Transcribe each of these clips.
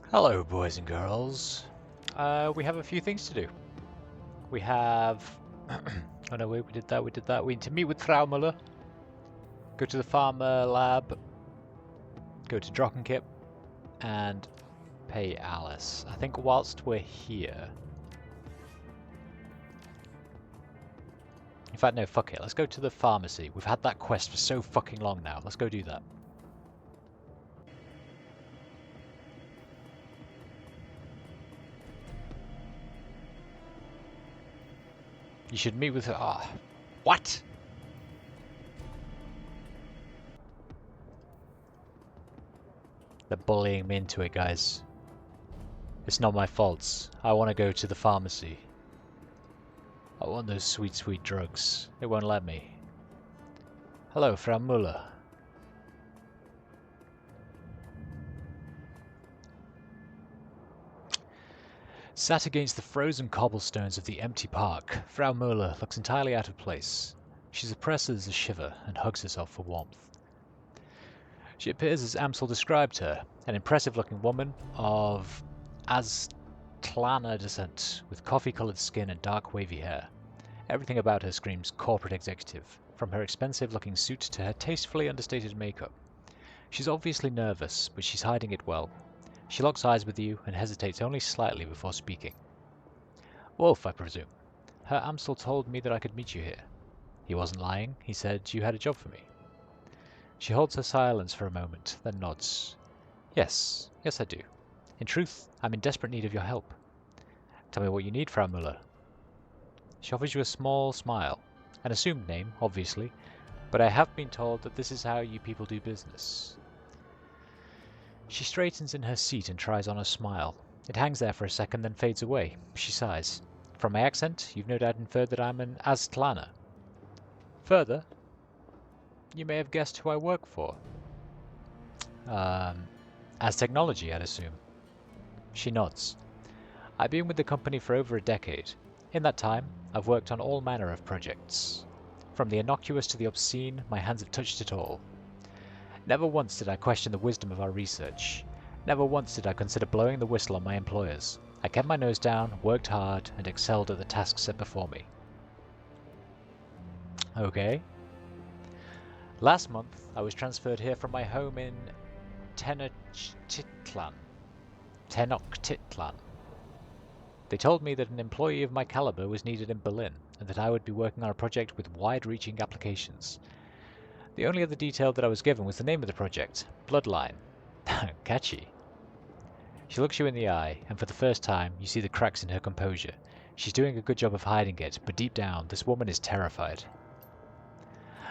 Hello, boys and girls. We have a few things to do. We have... oh no, wait, we did that. We need to meet with Frau Muller, go to the farmer lab, go to Drockenkip, and pay Alice. I think whilst we're here... In fact, no, fuck it. Let's go to the pharmacy. We've had that quest for so fucking long now. Let's go do that. You should meet with her. Ah, what? They're bullying me into it, guys. It's not my fault. I want to go to the pharmacy. I want those sweet, sweet drugs. They won't let me. Hello, Frau Muller. Sat against the frozen cobblestones of the empty park, Frau Muller looks entirely out of place. She suppresses a shiver and hugs herself for warmth. She appears as Amsel described her, an impressive-looking woman of Aztlana descent, with coffee-coloured skin and dark wavy hair. Everything about her screams corporate executive, from her expensive-looking suit to her tastefully understated makeup. She's obviously nervous, but she's hiding it well. She locks eyes with you and hesitates only slightly before speaking. Wolf, I presume. Herr Amsel told me that I could meet you here. He wasn't lying. He said you had a job for me. She holds her silence for a moment, then nods. Yes, I do. In truth, I'm in desperate need of your help. Tell me what you need, Frau Muller. She offers you a small smile. An assumed name, obviously, but I have been told that this is how you people do business. She straightens in her seat and tries on a smile. It hangs there for a second, then fades away. She sighs. From my accent, you've no doubt inferred that I'm an Aztlana. Further, you may have guessed who I work for. As technology, I'd assume. She nods. I've been with the company for over a decade. In that time, I've worked on all manner of projects. From the innocuous to the obscene, my hands have touched it all. Never once did I question the wisdom of our research. Never once did I consider blowing the whistle on my employers. I kept my nose down, worked hard, and excelled at the tasks set before me. Okay. Last month, I was transferred here from my home in Tenochtitlan. They told me that an employee of my caliber was needed in Berlin, and that I would be working on a project with wide-reaching applications. The only other detail that I was given was the name of the project, Bloodline. Catchy. She looks you in the eye, and for the first time, you see the cracks in her composure. She's doing a good job of hiding it, but deep down, this woman is terrified.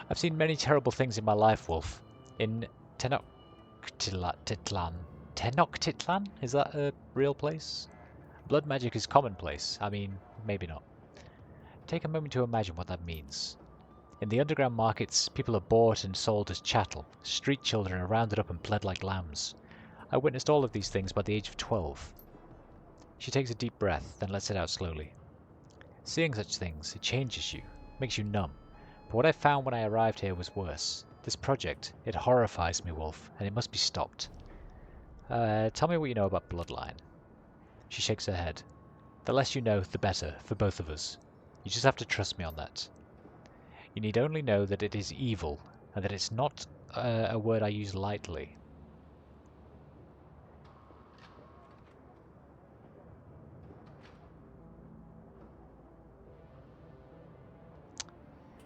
I've seen many terrible things in my life, Wolf. In Tenochtitlan. Tenochtitlan? Is that a real place? Blood magic is commonplace. I mean, maybe not. Take a moment to imagine what that means. In the underground markets, people are bought and sold as chattel. Street children are rounded up and bled like lambs. I witnessed all of these things by the age of 12. She takes a deep breath, then lets it out slowly. Seeing such things, it changes you, makes you numb. But what I found when I arrived here was worse. This project, it horrifies me, Wolf, and it must be stopped. Tell me what you know about Bloodline. She shakes her head. The less you know, the better, for both of us. You just have to trust me on that. You need only know that it is evil, and that it's not a word I use lightly.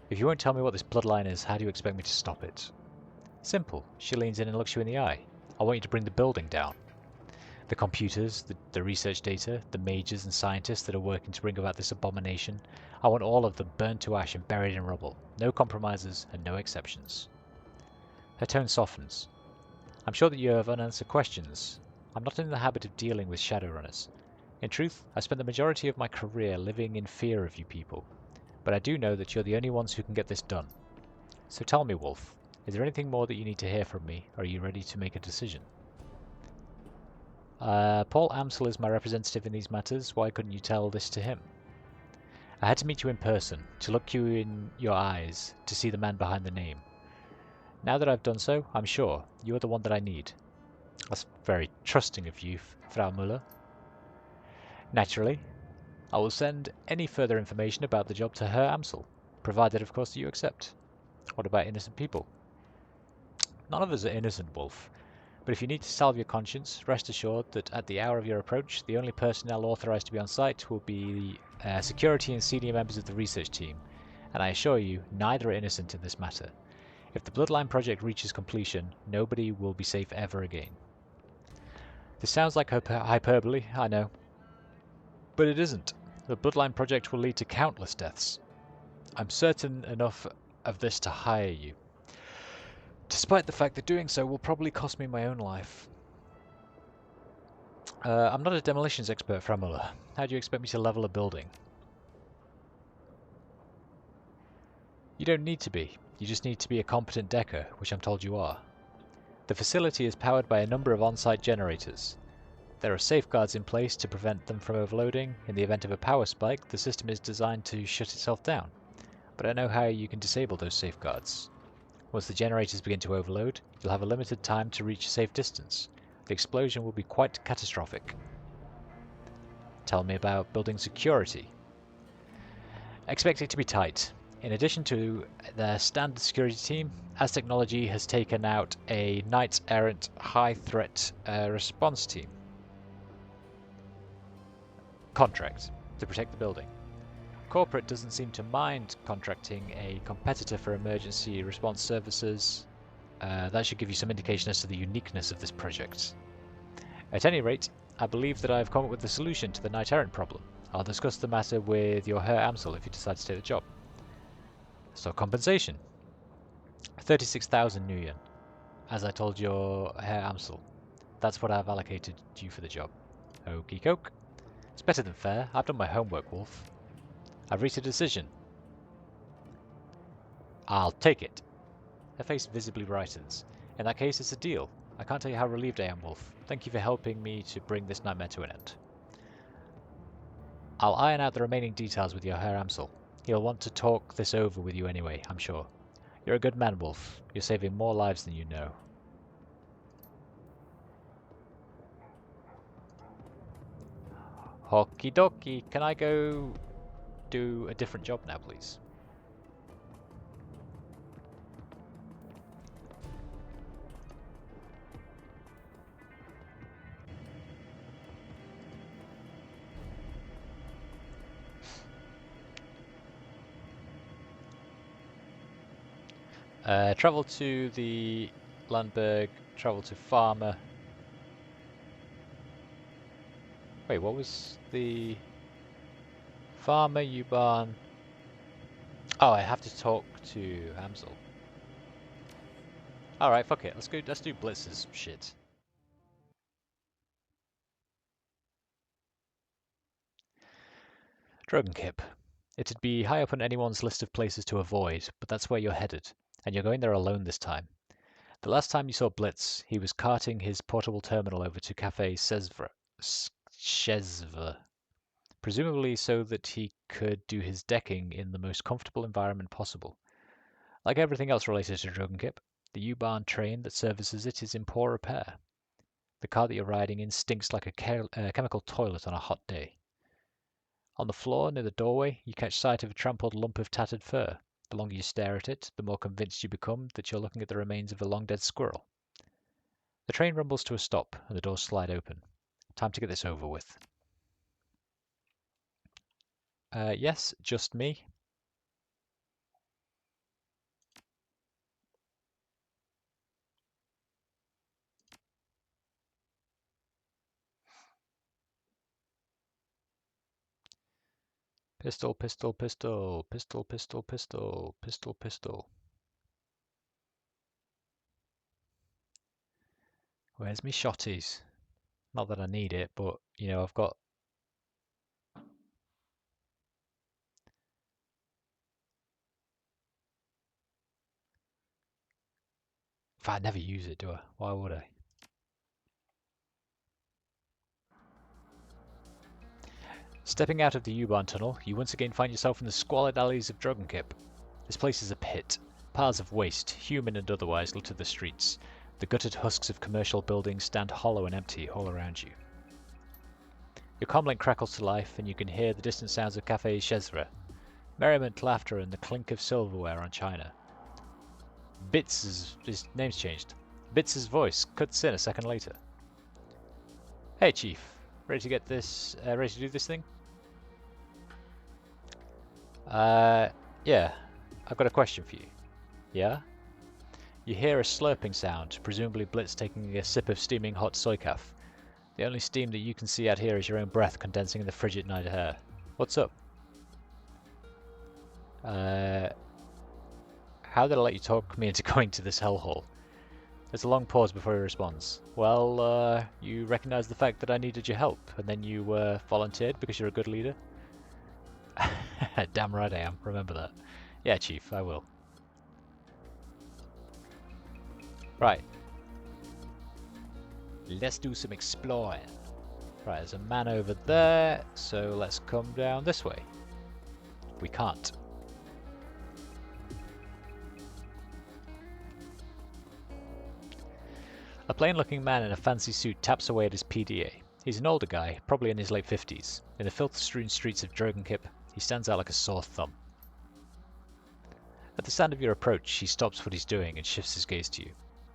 If you won't tell me what this bloodline is, how do you expect me to stop it? Simple. She leans in and looks you in the eye. I want you to bring the building down. The computers, the research data, the mages and scientists that are working to bring about this abomination, I want all of them burned to ash and buried in rubble. No compromises and no exceptions. Her tone softens. I'm sure that you have unanswered questions. I'm not in the habit of dealing with Shadowrunners. In truth, I spent the majority of my career living in fear of you people. But I do know that you're the only ones who can get this done. So tell me, Wolf, is there anything more that you need to hear from me, or are you ready to make a decision? Paul Amsel is my representative in these matters. Why couldn't you tell this to him? I had to meet you in person, to look you in your eyes, to see the man behind the name. Now that I've done so, I'm sure you are the one that I need. That's very trusting of you, Frau Müller. Naturally, I will send any further information about the job to Herr Amsel, provided of course that you accept. What about innocent people? None of us are innocent, Wolf. But if you need to salve your conscience, rest assured that at the hour of your approach, the only personnel authorized to be on site will be security and senior members of the research team. And I assure you, neither are innocent in this matter. If the Bloodline project reaches completion, nobody will be safe ever again. This sounds like hyperbole, I know. But it isn't. The Bloodline project will lead to countless deaths. I'm certain enough of this to hire you, despite the fact that doing so will probably cost me my own life. I'm not a demolitions expert, Frau Müller. How do you expect me to level a building? You don't need to be. You just need to be a competent decker, which I'm told you are. The facility is powered by a number of on-site generators. There are safeguards in place to prevent them from overloading. In the event of a power spike, the system is designed to shut itself down. But I know how you can disable those safeguards. Once the generators begin to overload, you'll have a limited time to reach a safe distance. The explosion will be quite catastrophic. Tell me about building security. Expect it to be tight. In addition to their standard security team, As Technology has taken out a knight-errant high-threat response team. Contract to protect the building. Corporate doesn't seem to mind contracting a competitor for emergency response services. That should give you some indication as to the uniqueness of this project. At any rate, I believe that I have come up with the solution to the knight-errant problem. I'll discuss the matter with your Herr Amsel if you decide to take the job. So compensation. 36,000 New Yen. As I told your Herr Amsel. That's what I've allocated you for the job. Okie doke. It's better than fair. I've done my homework, Wolf. I've reached a decision. I'll take it. Her face visibly brightens. In that case, it's a deal. I can't tell you how relieved I am, Wolf. Thank you for helping me to bring this nightmare to an end. I'll iron out the remaining details with your Herr Amsel. He'll want to talk this over with you anyway, I'm sure. You're a good man, Wolf. You're saving more lives than you know. Okie dokie. Can I go do a different job now, please? Travel to the Landberg, travel to Farmer. Wait, what was the Farmer, U-Bahn? Oh, I have to talk to Amsel. Alright, fuck it. Let's do Blitz's shit. Dragonkip. It'd be high up on anyone's list of places to avoid, but that's where you're headed. And you're going there alone this time. The last time you saw Blitz, he was carting his portable terminal over to Cafe Szezva, presumably so that he could do his decking in the most comfortable environment possible. Like everything else related to Dragonkip, the U-Bahn train that services it is in poor repair. The car that you're riding in stinks like a chemical toilet on a hot day. On the floor near the doorway, you catch sight of a trampled lump of tattered fur. The longer you stare at it, the more convinced you become that you're looking at the remains of a long-dead squirrel. The train rumbles to a stop, and the doors slide open. Time to get this over with. Yes, just me. Pistol, pistol, pistol, pistol, pistol, pistol, pistol, pistol. Where's me shotties? Not that I need it, but, you know, I've got... In fact, I never use it, do I? Why would I? Stepping out of the U-Bahn tunnel, you once again find yourself in the squalid alleys of Dragonkip. This place is a pit. Piles of waste, human and otherwise, litter the streets. The gutted husks of commercial buildings stand hollow and empty all around you. Your comlink crackles to life, and you can hear the distant sounds of Café Chezra, merriment, laughter, and the clink of silverware on china. His name's changed. Bits' voice cuts in a second later. Hey, Chief. Ready to do this thing? Yeah. I've got a question for you. Yeah? You hear a slurping sound, presumably Blitz taking a sip of steaming hot soykaf. The only steam that you can see out here is your own breath condensing in the frigid night air. What's up? How did I let you talk me into going to this hellhole? There's a long pause before he responds. Well, you recognized the fact that I needed your help, and then you volunteered because you're a good leader? Damn right I am, remember that. Yeah, Chief, I will. Right. Let's do some exploring. Right, there's a man over there, so let's come down this way. We can't. A plain-looking man in a fancy suit taps away at his PDA. He's an older guy, probably in his late 50s. In the filth-strewn streets of Dragonfall, he stands out like a sore thumb. At the sound of your approach, he stops what he's doing and shifts his gaze to you.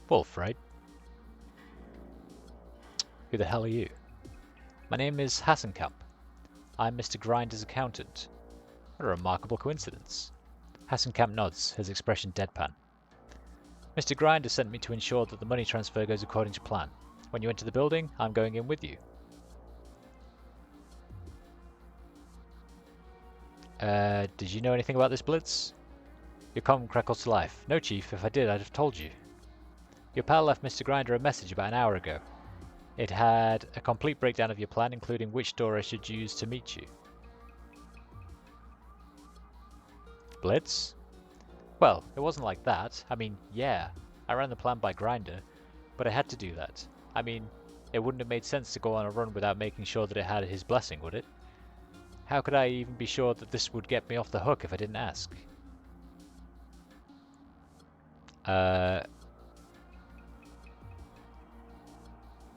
Wolf, right? Who the hell are you? My name is Hassenkamp. I'm Mr. Grinder's accountant. What a remarkable coincidence. Hassenkamp nods, his expression deadpan. Mr. Grinder sent me to ensure that the money transfer goes according to plan. When you enter the building, I'm going in with you. Did you know anything about this blitz? Your comm crackles to life. No, Chief, if I did, I'd have told you. Your pal left Mr. Grinder a message about an hour ago. It had a complete breakdown of your plan, including which door I should use to meet you. Blitz? Well, it wasn't like that. I mean, yeah, I ran the plan by Grinder, but I had to do that. I mean, it wouldn't have made sense to go on a run without making sure that it had his blessing, would it? How could I even be sure that this would get me off the hook if I didn't ask?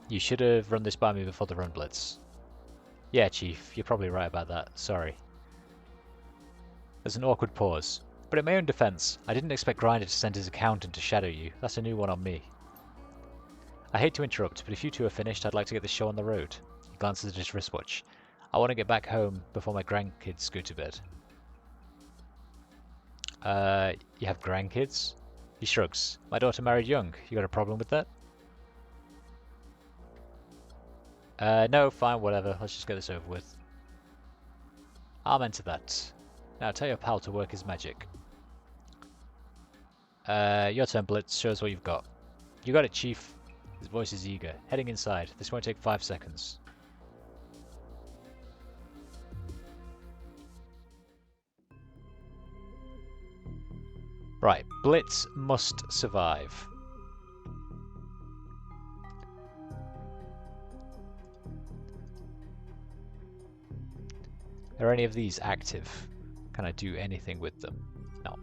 You should have run this by me before the run, Blitz. Yeah, Chief, you're probably right about that. Sorry. There's an awkward pause. But in my own defense, I didn't expect Grinder to send his accountant to shadow you. That's a new one on me. I hate to interrupt, but if you two are finished, I'd like to get the show on the road. He glances at his wristwatch. I want to get back home before my grandkids go to bed. You have grandkids? He shrugs. My daughter married young. You got a problem with that? No, fine, whatever. Let's just get this over with. I'm into that. Now tell your pal to work his magic. Your turn, Blitz. Show us what you've got. You got it, Chief. His voice is eager. Heading inside. This won't take 5 seconds. Right. Blitz must survive. Are any of these active? Can I do anything with them? No.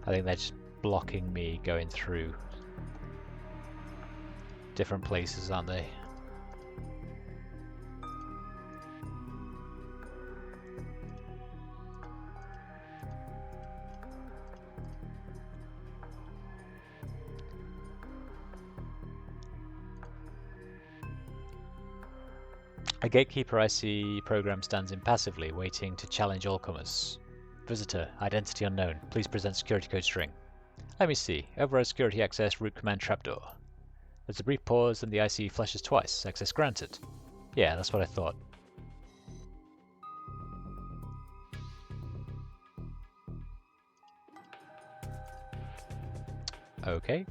I think they're just blocking me going through different places, aren't they? A gatekeeper IC program stands impassively, waiting to challenge all comers. Visitor, identity unknown. Please present security code string. Let me see. Override security access, root command trapdoor. There's a brief pause, and the IC flashes twice. Access granted. Yeah, that's what I thought. Okay.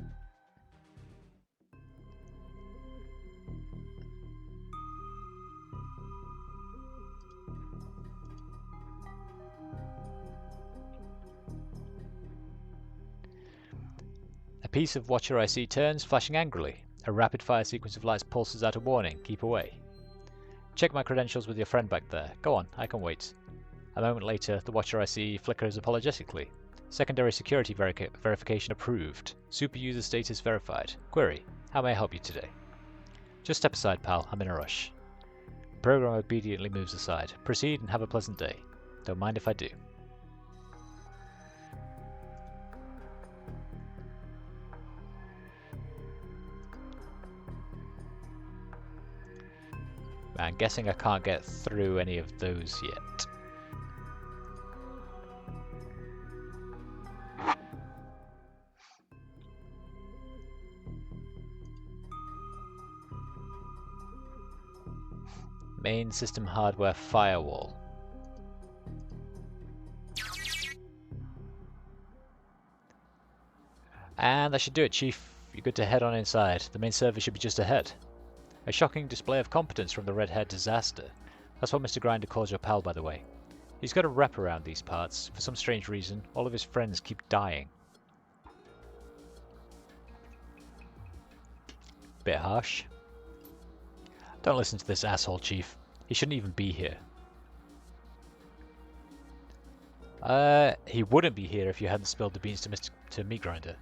A piece of Watcher IC turns, flashing angrily. A rapid-fire sequence of lights pulses out a warning. Keep away. Check my credentials with your friend back there. Go on, I can wait. A moment later, the watcher I see flickers apologetically. Secondary security verification approved. Super user status verified. Query: how may I help you today? Just step aside, pal. I'm in a rush. The program obediently moves aside. Proceed and have a pleasant day. Don't mind if I do. I'm guessing I can't get through any of those yet. Main system hardware firewall. And that should do it, Chief. You're good to head on inside. The main server should be just ahead. A shocking display of competence from the Red-Haired Disaster. That's what Mr. Grinder calls your pal, by the way. He's got a rep around these parts. For some strange reason, all of his friends keep dying. Bit harsh. Don't listen to this asshole, Chief. He shouldn't even be here. He wouldn't be here if you hadn't spilled the beans to Meat Grinder.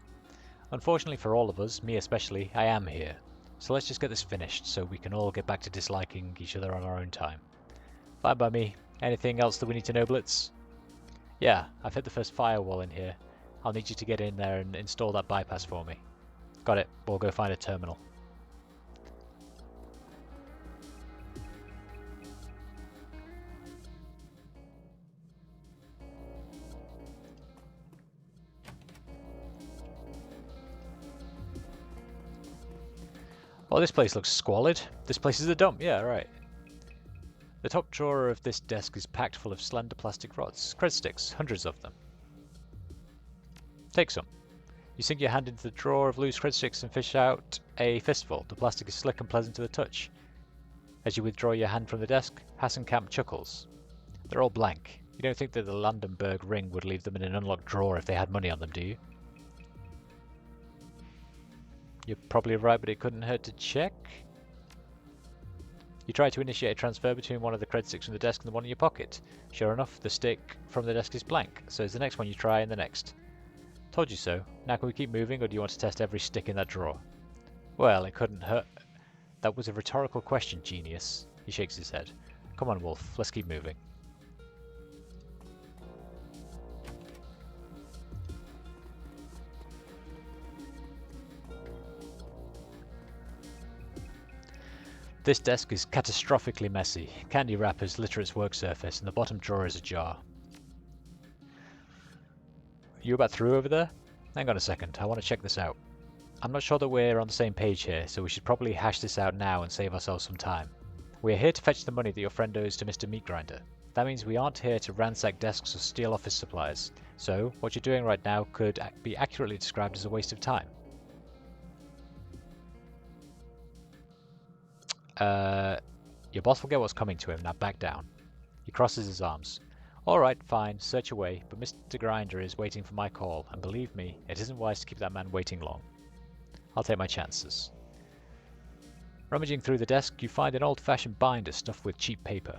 Unfortunately for all of us, me especially, I am here. So let's just get this finished so we can all get back to disliking each other on our own time. Fine by me. Anything else that we need to know, Blitz? Yeah, I've hit the first firewall in here. I'll need you to get in there and install that bypass for me. Got it. We'll go find a terminal. Oh, this place looks squalid. This place is a dump. Yeah, right. The top drawer of this desk is packed full of slender plastic rods. Cred sticks, hundreds of them. Take some. You sink your hand into the drawer of loose cred sticks and fish out a fistful. The plastic is slick and pleasant to the touch. As you withdraw your hand from the desk, Hassenkamp chuckles. They're all blank. You don't think that the Landenberg ring would leave them in an unlocked drawer if they had money on them, do you? You're probably right, but it couldn't hurt to check. You try to initiate a transfer between one of the cred sticks from the desk and the one in your pocket. Sure enough, the stick from the desk is blank, so is the next one you try and the next. Told you so. Now can we keep moving, or do you want to test every stick in that drawer? Well, it couldn't hurt. That was a rhetorical question, genius. He shakes his head. Come on, Wolf, let's keep moving. This desk is catastrophically messy. Candy wrappers litter its work surface, and the bottom drawer is ajar. You about through over there? Hang on a second, I want to check this out. I'm not sure that we're on the same page here, so we should probably hash this out now and save ourselves some time. We're here to fetch the money that your friend owes to Mr. Meat Grinder. That means we aren't here to ransack desks or steal office supplies. So, what you're doing right now could be accurately described as a waste of time. Your boss will get what's coming to him, now back down. He crosses his arms. Alright, fine, search away, but Mr. Grinder is waiting for my call, and believe me, it isn't wise to keep that man waiting long. I'll take my chances. Rummaging through the desk, you find an old-fashioned binder stuffed with cheap paper.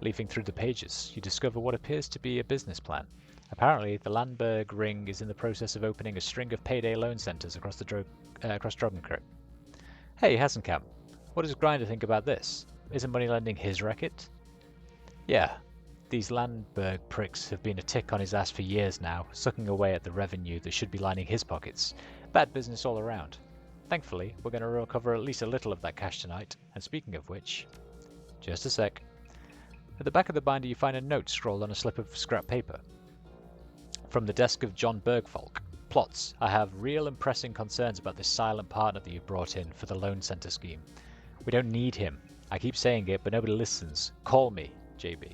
Leafing through the pages, you discover what appears to be a business plan. Apparently, the Landberg Ring is in the process of opening a string of payday loan centers across Dragonfall. Hey, Hassenkamp. What does Grinder think about this? Isn't moneylending his racket? Yeah, these Landberg pricks have been a tick on his ass for years now, sucking away at the revenue that should be lining his pockets. Bad business all around. Thankfully, we're going to recover at least a little of that cash tonight, and speaking of which... Just a sec. At the back of the binder you find a note scrawled on a slip of scrap paper. From the desk of John Bergfolk. Plots. I have real and pressing concerns about this silent partner that you've brought in for the loan center scheme. We don't need him. I keep saying it, but nobody listens. Call me, JB.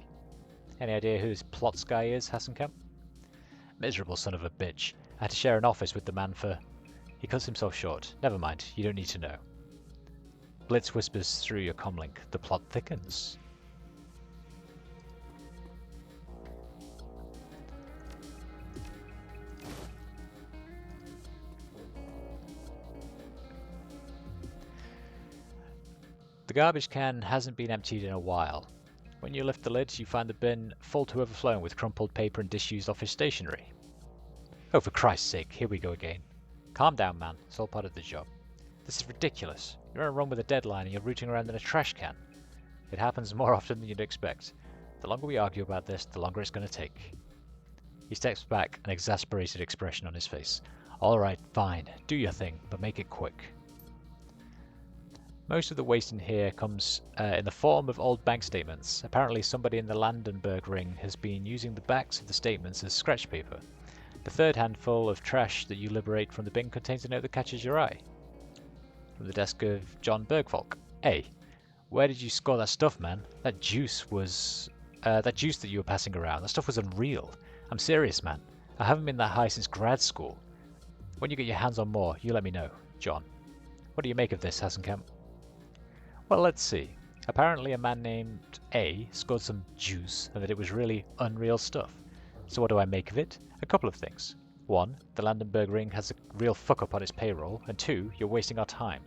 Any idea who this Plots guy is, Hassenkamp? Miserable son of a bitch. I had to share an office with the man for... He cuts himself short. Never mind, you don't need to know. Blitz whispers through your comlink. The plot thickens. The garbage can hasn't been emptied in a while. When you lift the lid, you find the bin full to overflowing with crumpled paper and disused office stationery. Oh, for Christ's sake, here we go again. Calm down, man. It's all part of the job. This is ridiculous. You're on a run with a deadline and you're rooting around in a trash can. It happens more often than you'd expect. The longer we argue about this, the longer it's going to take. He steps back, an exasperated expression on his face. Alright, fine. Do your thing, but make it quick. Most of the waste in here comes in the form of old bank statements. Apparently somebody in the Landenberg ring has been using the backs of the statements as scratch paper. The third handful of trash that you liberate from the bin contains a note that catches your eye. From the desk of John Bergfolk. Hey, where did you score that stuff, man? That juice that you were passing around, that stuff was unreal. I'm serious, man. I haven't been that high since grad school. When you get your hands on more, you let me know. John. What do you make of this, Hasenkamp? Well, let's see. Apparently a man named A scored some juice and that it was really unreal stuff. So what do I make of it? A couple of things. One, the Landenberg ring has a real fuck-up on its payroll, and two, you're wasting our time.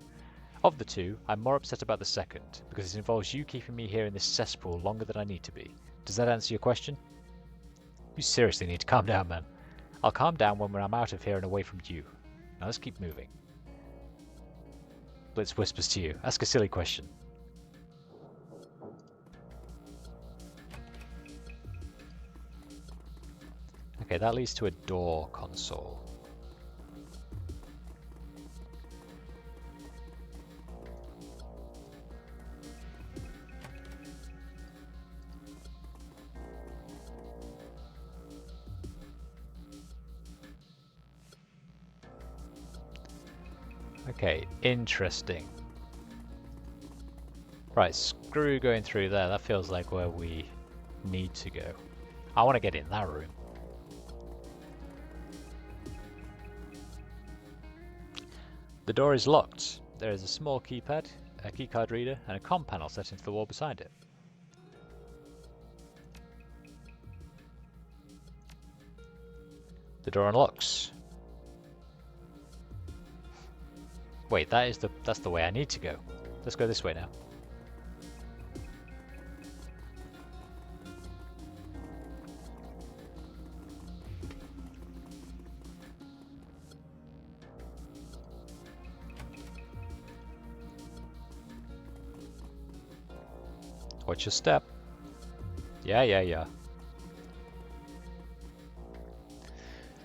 Of the two, I'm more upset about the second, because it involves you keeping me here in this cesspool longer than I need to be. Does that answer your question? You seriously need to calm down, man. I'll calm down when I'm out of here and away from you. Now let's keep moving. Blitz whispers to you. Ask a silly question. Okay, that leads to a door console. Okay, interesting. Right, screw going through there. That feels like where we need to go. I want to get in that room. The door is locked. There is a small keypad, a keycard reader, and a comm panel set into the wall beside it. The door unlocks. Wait, that's the way I need to go. Let's go this way now. Watch your step. Yeah.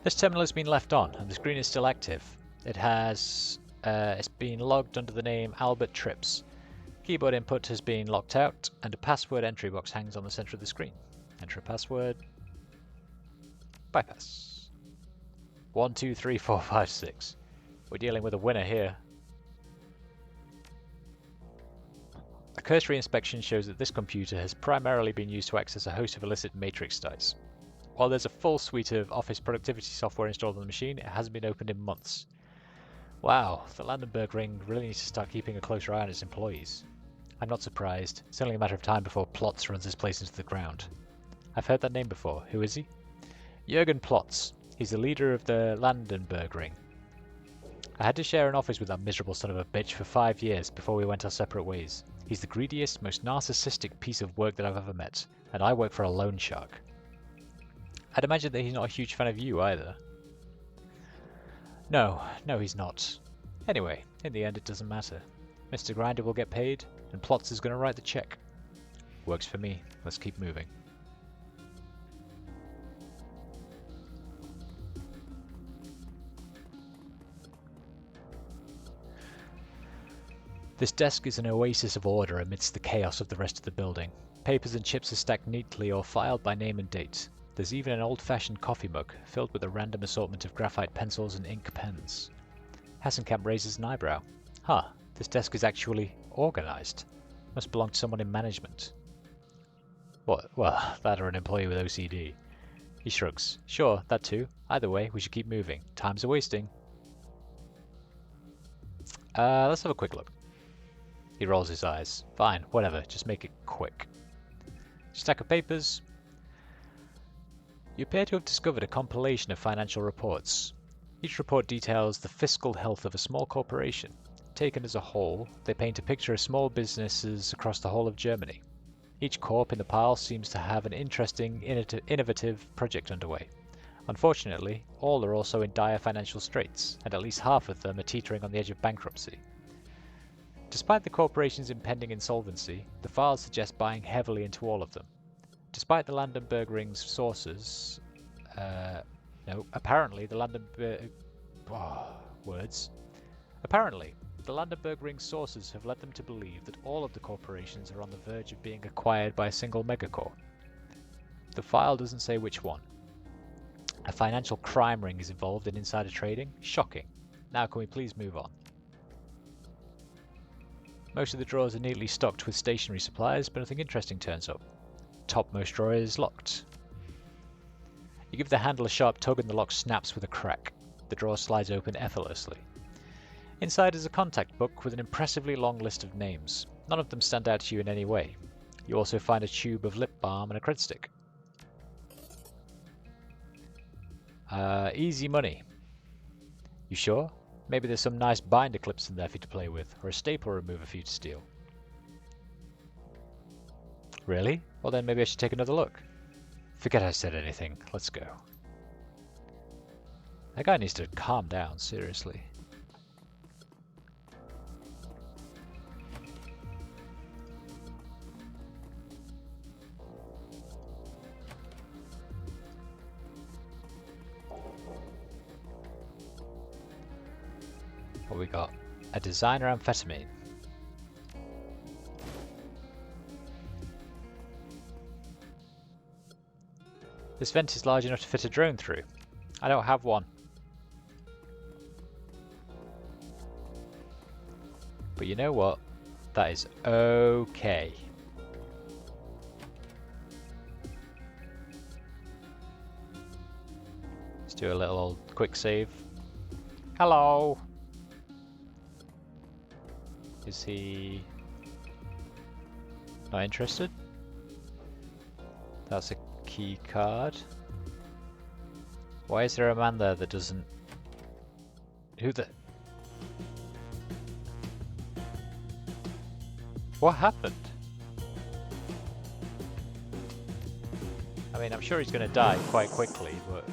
This terminal has been left on, and the screen is still active. It's been logged under the name Albert Trips. Keyboard input has been locked out, and a password entry box hangs on the center of the screen. Enter a password. Bypass. 1, 2, 3, 4, 5, 6. We're dealing with a winner here. A cursory inspection shows that this computer has primarily been used to access a host of illicit matrix sites. While there's a full suite of office productivity software installed on the machine, it hasn't been opened in months. Wow, the Landenberg ring really needs to start keeping a closer eye on its employees. I'm not surprised. It's only a matter of time before Plotz runs this place into the ground. I've heard that name before. Who is he? Jürgen Plotz. He's the leader of the Landenberg ring. I had to share an office with that miserable son of a bitch for 5 years before we went our separate ways. He's the greediest, most narcissistic piece of work that I've ever met, and I work for a loan shark. I'd imagine that he's not a huge fan of you either. No, he's not. Anyway, in the end it doesn't matter. Mr. Grinder will get paid, and Plotz is going to write the check. Works for me. Let's keep moving. This desk is an oasis of order amidst the chaos of the rest of the building. Papers and chips are stacked neatly or filed by name and date. There's even an old-fashioned coffee mug filled with a random assortment of graphite pencils and ink pens. Hasenkamp raises an eyebrow. Huh, this desk is actually organized. Must belong to someone in management. What? Well, that or an employee with OCD. He shrugs. Sure, that too. Either way, we should keep moving. Time's a wasting. Let's have a quick look. He rolls his eyes. Fine, whatever, just make it quick. Stack of papers. You appear to have discovered a compilation of financial reports. Each report details the fiscal health of a small corporation. taken as a whole, they paint a picture of small businesses across the whole of Germany. Each corp in the pile seems to have an interesting, innovative project underway. Unfortunately, all are also in dire financial straits, and at least half of them are teetering on the edge of bankruptcy. Despite the corporation's impending insolvency, the files suggest buying heavily into all of them. Despite the Landenberg Ring's sources, apparently the Landenberg Ring's sources have led them to believe that all of the corporations are on the verge of being acquired by a single megacorp. The file doesn't say which one. A financial crime ring is involved in insider trading? Shocking. Now can we please move on? Most of the drawers are neatly stocked with stationery supplies, but nothing interesting turns up. Topmost drawer is locked. You give the handle a sharp tug and the lock snaps with a crack. The drawer slides open effortlessly. Inside is a contact book with an impressively long list of names. None of them stand out to you in any way. You also find a tube of lip balm and a cred stick. Easy money. You sure? Maybe there's some nice binder clips in there for you to play with, or a staple remover for you to steal. Really? Well then maybe I should take another look. Forget I said anything. Let's go. That guy needs to calm down, seriously. What we got? A designer amphetamine. This vent is large enough to fit a drone through. I don't have one. But you know what? That is okay. Let's do a little old quick save. Hello! Is he not interested? That's a key card. Why is there a man there that doesn't... Who the... What happened? I mean, I'm sure he's going to die quite quickly, but...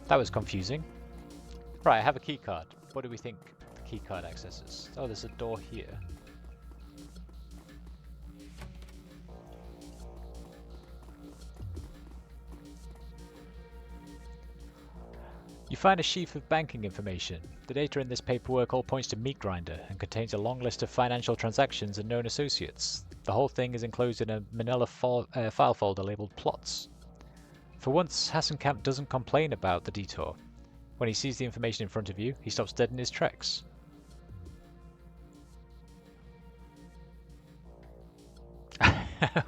That was confusing. Right, I have a key card. What do we think the key card accesses? Oh, there's a door here. You find a sheaf of banking information. The data in this paperwork all points to Meat Grinder and contains a long list of financial transactions and known associates. The whole thing is enclosed in a manila file folder labeled Plots. For once, Hassenkamp doesn't complain about the detour. When he sees the information in front of you, he stops dead in his tracks.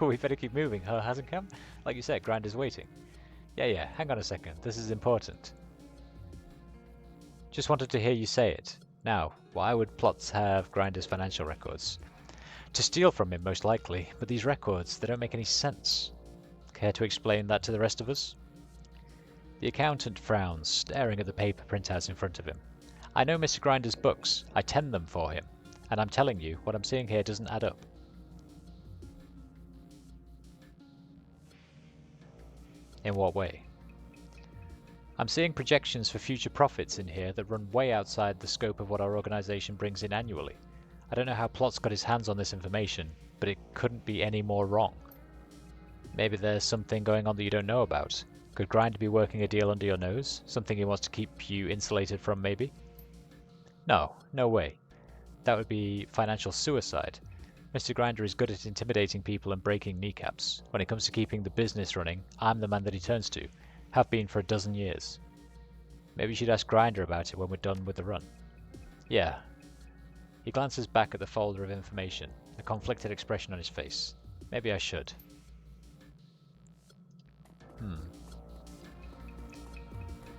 We better keep moving, huh, Hassenkamp? Like you said, Grinder's waiting. Yeah, hang on a second. This is important. Just wanted to hear you say it. Now, why would Plots have Grinder's financial records? To steal from him, most likely, but these records, they don't make any sense. Care to explain that to the rest of us? The accountant frowns, staring at the paper printouts in front of him. I know Mr. Grinder's books. I tend them for him. And I'm telling you, what I'm seeing here doesn't add up. In what way? I'm seeing projections for future profits in here that run way outside the scope of what our organization brings in annually. I don't know how Plot's got his hands on this information, but it couldn't be any more wrong. Maybe there's something going on that you don't know about. Could Grinder be working a deal under your nose? Something he wants to keep you insulated from, maybe? No way. That would be financial suicide. Mr. Grinder is good at intimidating people and breaking kneecaps. When it comes to keeping the business running, I'm the man that he turns to. Have been for a dozen years. Maybe you should ask Grinder about it when we're done with the run. Yeah. He glances back at the folder of information, a conflicted expression on his face. Maybe I should.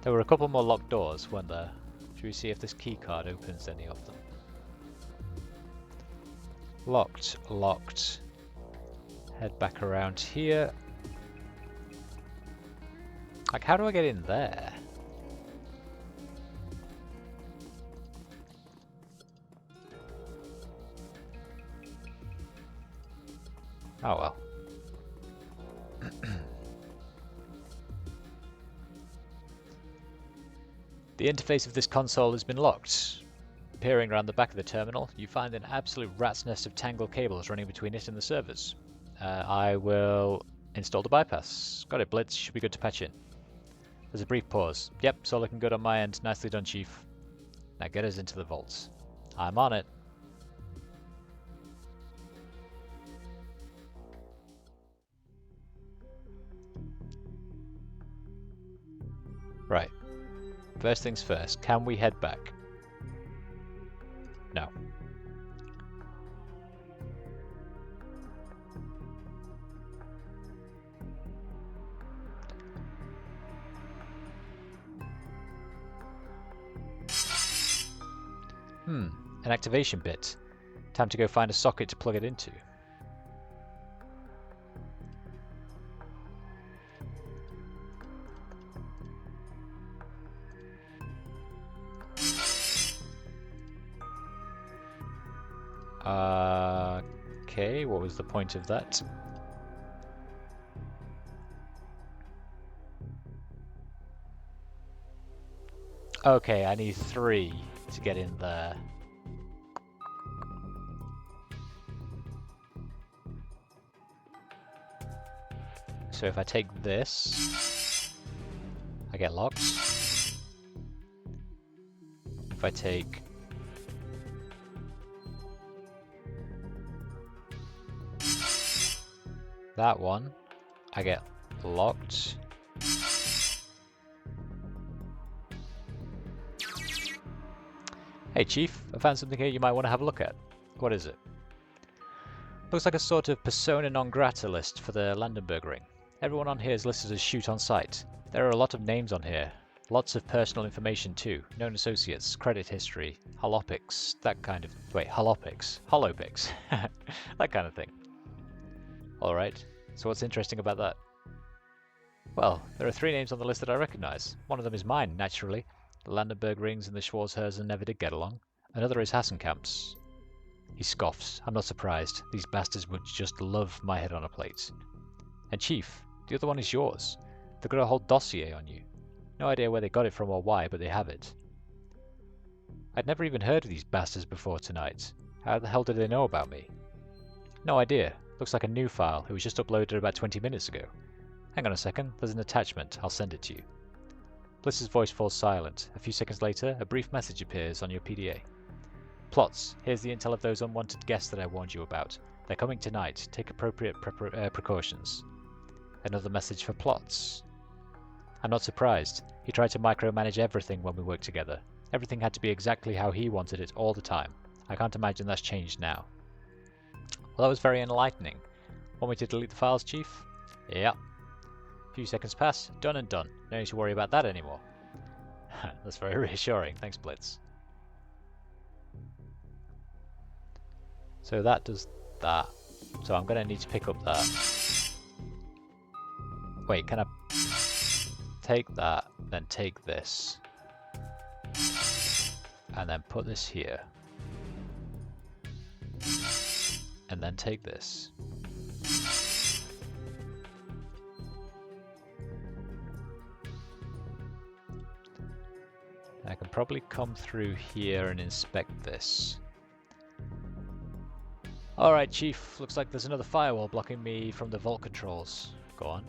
There were a couple more locked doors, weren't there? Should we see if this key card opens any of them? Locked, locked. Head back around here. Like, how do I get in there? Oh well. The interface of this console has been locked. Peering around the back of the terminal, you find an absolute rat's nest of tangled cables running between it and the servers. I will install the bypass. Got it, Blitz. Should be good to patch in. There's a brief pause. Yep, it's all looking good on my end. Nicely done, Chief. Now get us into the vaults. I'm on it. Right. First things first, can we head back? No. An activation bit. Time to go find a socket to plug it into. Okay, what was the point of that? Okay, I need 3 to get in there. So if I take this, I get locked. If I take that one, I get locked. Hey Chief, I found something here you might want to have a look at. What is it? Looks like a sort of persona non grata list for the Landenberg ring. Everyone on here is listed as shoot on sight. There are a lot of names on here. Lots of personal information too. Known associates, credit history, holopics, that kind of... Wait, holopics? Holopics. That kind of thing. Alright, so what's interesting about that? Well, there are 3 names on the list that I recognize. One of them is mine, naturally. The Landenberg rings and the Schwarzherzen never did get along. Another is Hassenkamp's. He scoffs. I'm not surprised. These bastards would just love my head on a plate. And Chief, the other one is yours. They've got a whole dossier on you. No idea where they got it from or why, but they have it. I'd never even heard of these bastards before tonight. How the hell did they know about me? No idea. Looks like a new file. It was just uploaded about 20 minutes ago. Hang on a second. There's an attachment. I'll send it to you. Bliss's voice falls silent. A few seconds later, a brief message appears on your PDA. Plots. Here's the intel of those unwanted guests that I warned you about. They're coming tonight. Take appropriate precautions. Another message for Plots. I'm not surprised. He tried to micromanage everything when we worked together. Everything had to be exactly how he wanted it all the time. I can't imagine that's changed now. Well, that was very enlightening. Want me to delete the files, Chief? Yeah. A few seconds pass. Done and done. No need to worry about that anymore. That's very reassuring. Thanks, Blitz. So that does that. So I'm going to need to pick up that. Wait, can I take that, then take this, and then put this here, and then take this. I can probably come through here and inspect this. Alright, Chief, looks like there's another firewall blocking me from the vault controls. Go on.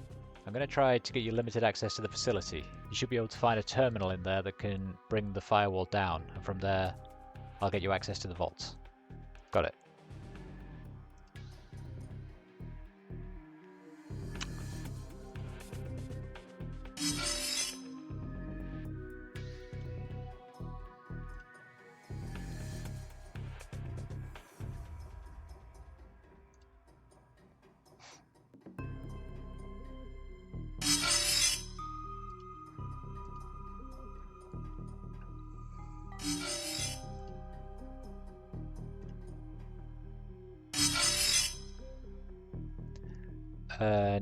I'm going to try to get you limited access to the facility. You should be able to find a terminal in there that can bring the firewall down, and from there, I'll get you access to the vault. Got it.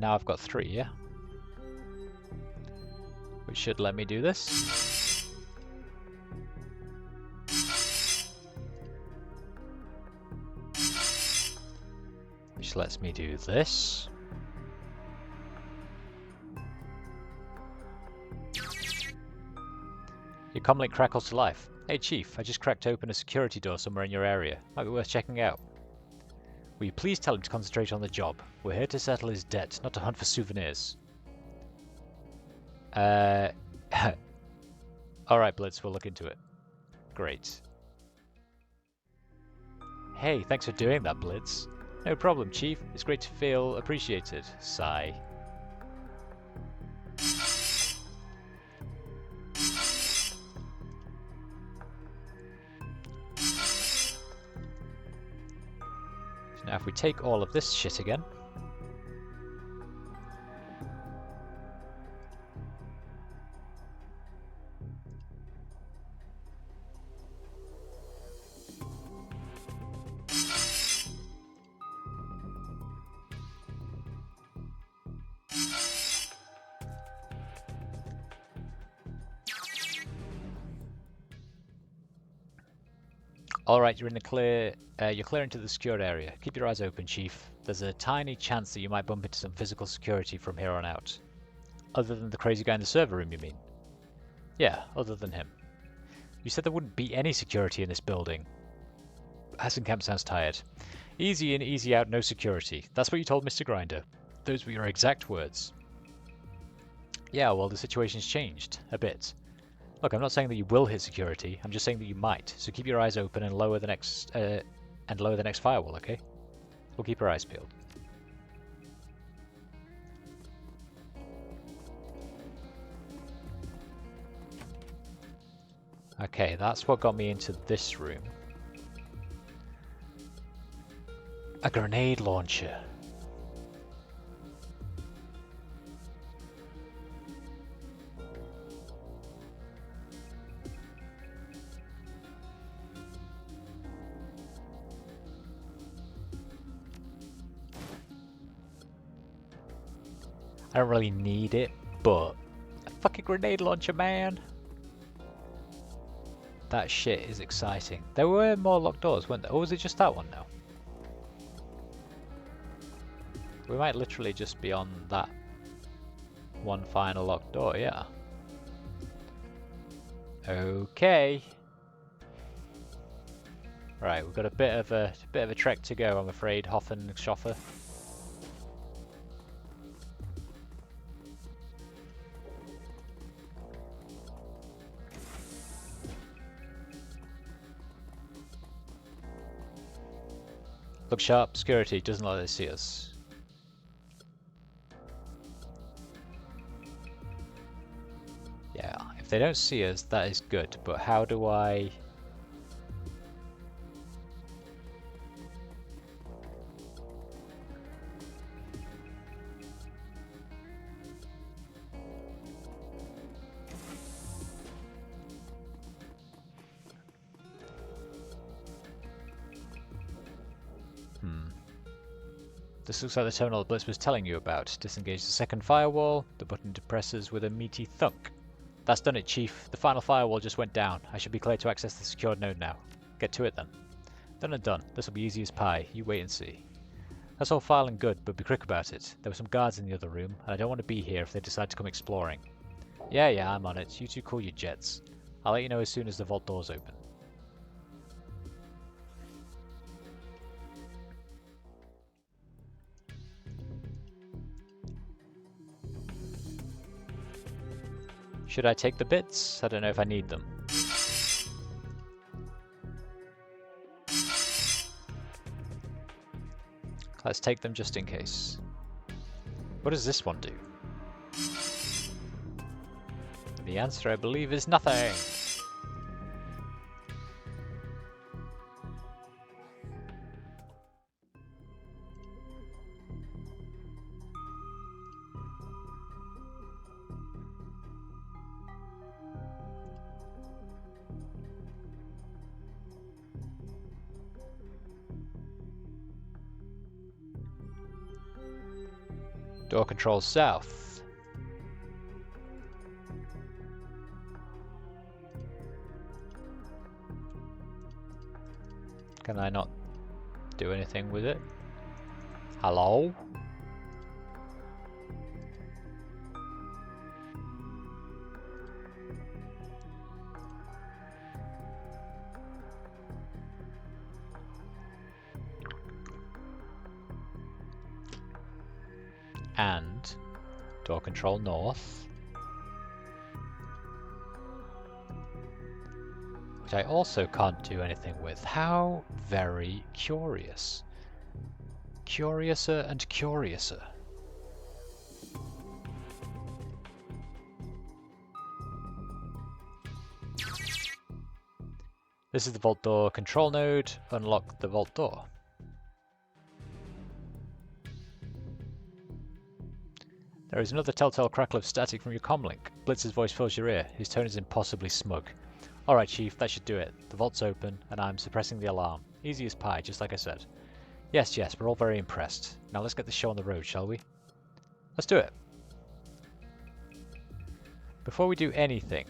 Now I've got 3, yeah? Which should let me do this. Which lets me do this. Your comlink crackles to life. Hey Chief, I just cracked open a security door somewhere in your area. Might be worth checking out. Will you please tell him to concentrate on the job? We're here to settle his debt, not to hunt for souvenirs. Alright Blitz, we'll look into it. Great. Hey, thanks for doing that, Blitz. No problem, Chief. It's great to feel appreciated. Sigh. So now if we take all of this shit again. Alright, you're in the clear. You're clear into the secured area. Keep your eyes open, Chief. There's a tiny chance that you might bump into some physical security from here on out. Other than the crazy guy in the server room, you mean? Yeah, other than him. You said there wouldn't be any security in this building. Hasenkamp sounds tired. Easy in, easy out, no security. That's what you told Mr. Grinder. Those were your exact words. Yeah, well, the situation's changed. A bit. Look, I'm not saying that you will hit security. I'm just saying that you might. So keep your eyes open and lower the next firewall, okay? We'll keep our eyes peeled. Okay, that's what got me into this room. A grenade launcher. I don't really need it, but a fucking grenade launcher, man. That shit is exciting. There were more locked doors, weren't there? Or was it just that one now? We might literally just be on that one final locked door, yeah. Okay. Right, we've got a bit of a trek to go, I'm afraid, Hoffenschoffer. Look sharp, security doesn't let us see us. Yeah, if they don't see us, that is good, but how do I... This looks like the terminal that Blitz was telling you about. Disengage the second firewall. The button depresses with a meaty thunk. That's done it, Chief. The final firewall just went down. I should be clear to access the secured node now. Get to it then. Done and done. This will be easy as pie. You wait and see. That's all fine and good, but be quick about it. There were some guards in the other room, and I don't want to be here if they decide to come exploring. Yeah, I'm on it. You two call your jets. I'll let you know as soon as the vault doors open. Should I take the bits? I don't know if I need them. Let's take them just in case. What does this one do? The answer, I believe, is nothing! Door controls south. Can I not do anything with it? Hello? And door control north, which I also can't do anything with. How very curious. Curiouser and curiouser. This is the vault door control node. Unlock the vault door. There is another telltale crackle of static from your comlink. Blitz's voice fills your ear. His tone is impossibly smug. Alright, Chief, that should do it. The vault's open, and I'm suppressing the alarm. Easy as pie, just like I said. Yes, we're all very impressed. Now let's get the show on the road, shall we? Let's do it. Before we do anything,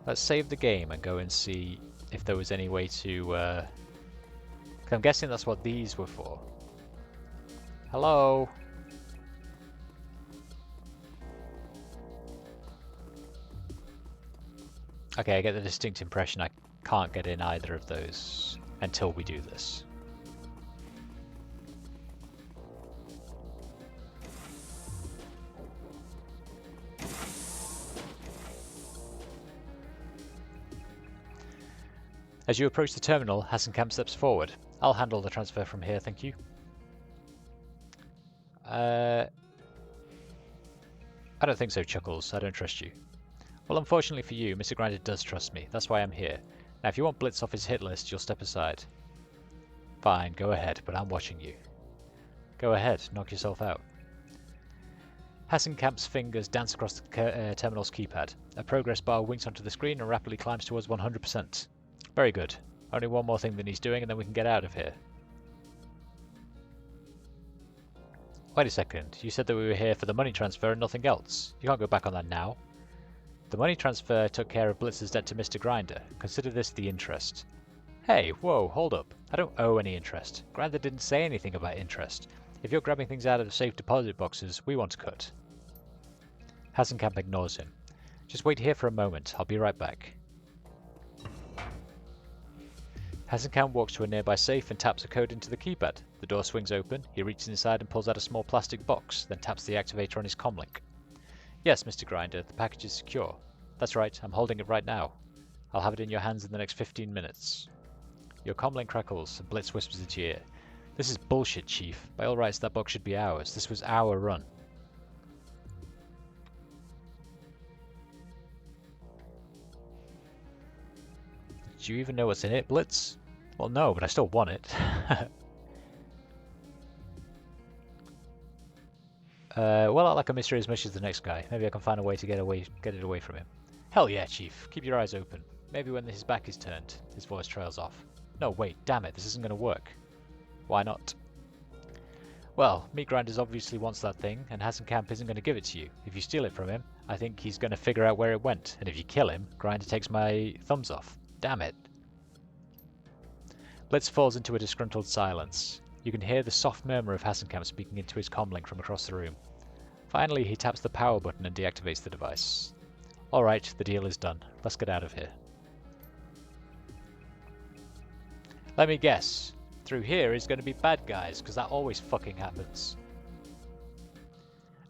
let's save the game and go and see if there was any way to... I'm guessing that's what these were for. Hello? Okay, I get the distinct impression I can't get in either of those until we do this. As you approach the terminal, Hasenkamp steps forward. I'll handle the transfer from here, thank you. I don't think so, Chuckles. I don't trust you. Well, unfortunately for you, Mr. Grinder does trust me. That's why I'm here. Now, if you want Blitz off his hit list, you'll step aside. Fine, go ahead, but I'm watching you. Go ahead, knock yourself out. Hasenkamp's fingers dance across the terminal's keypad. A progress bar winks onto the screen and rapidly climbs towards 100%. Very good. Only one more thing that he's doing and then we can get out of here. Wait a second, you said that we were here for the money transfer and nothing else. You can't go back on that now. The money transfer took care of Blitz's debt to Mr. Grinder. Consider this the interest. Hey, whoa, hold up. I don't owe any interest. Grinder didn't say anything about interest. If you're grabbing things out of the safe deposit boxes, we want to cut. Hasenkamp ignores him. Just wait here for a moment. I'll be right back. Hasenkamp walks to a nearby safe and taps a code into the keypad. The door swings open. He reaches inside and pulls out a small plastic box, then taps the activator on his comlink. Yes, Mr. Grinder, the package is secure. That's right, I'm holding it right now. I'll have it in your hands in the next 15 minutes. Your comlink crackles, and Blitz whispers into your ear. This is bullshit, Chief. By all rights, that box should be ours. This was our run. Do you even know what's in it, Blitz? Well, no, but I still want it. Well, I like a mystery as much as the next guy. Maybe I can find a way to get it away from him. Hell yeah, Chief. Keep your eyes open. Maybe when his back is turned, his voice trails off. No, wait, damn it, this isn't going to work. Why not? Well, Meat Grinders obviously wants that thing, and Hasenkamp isn't going to give it to you. If you steal it from him, I think he's going to figure out where it went, and if you kill him, Grinder takes my thumbs off. Damn it. Blitz falls into a disgruntled silence. You can hear the soft murmur of Hasenkamp speaking into his comlink from across the room. Finally, he taps the power button and deactivates the device. Alright, the deal is done. Let's get out of here. Let me guess. Through here is going to be bad guys, because that always fucking happens.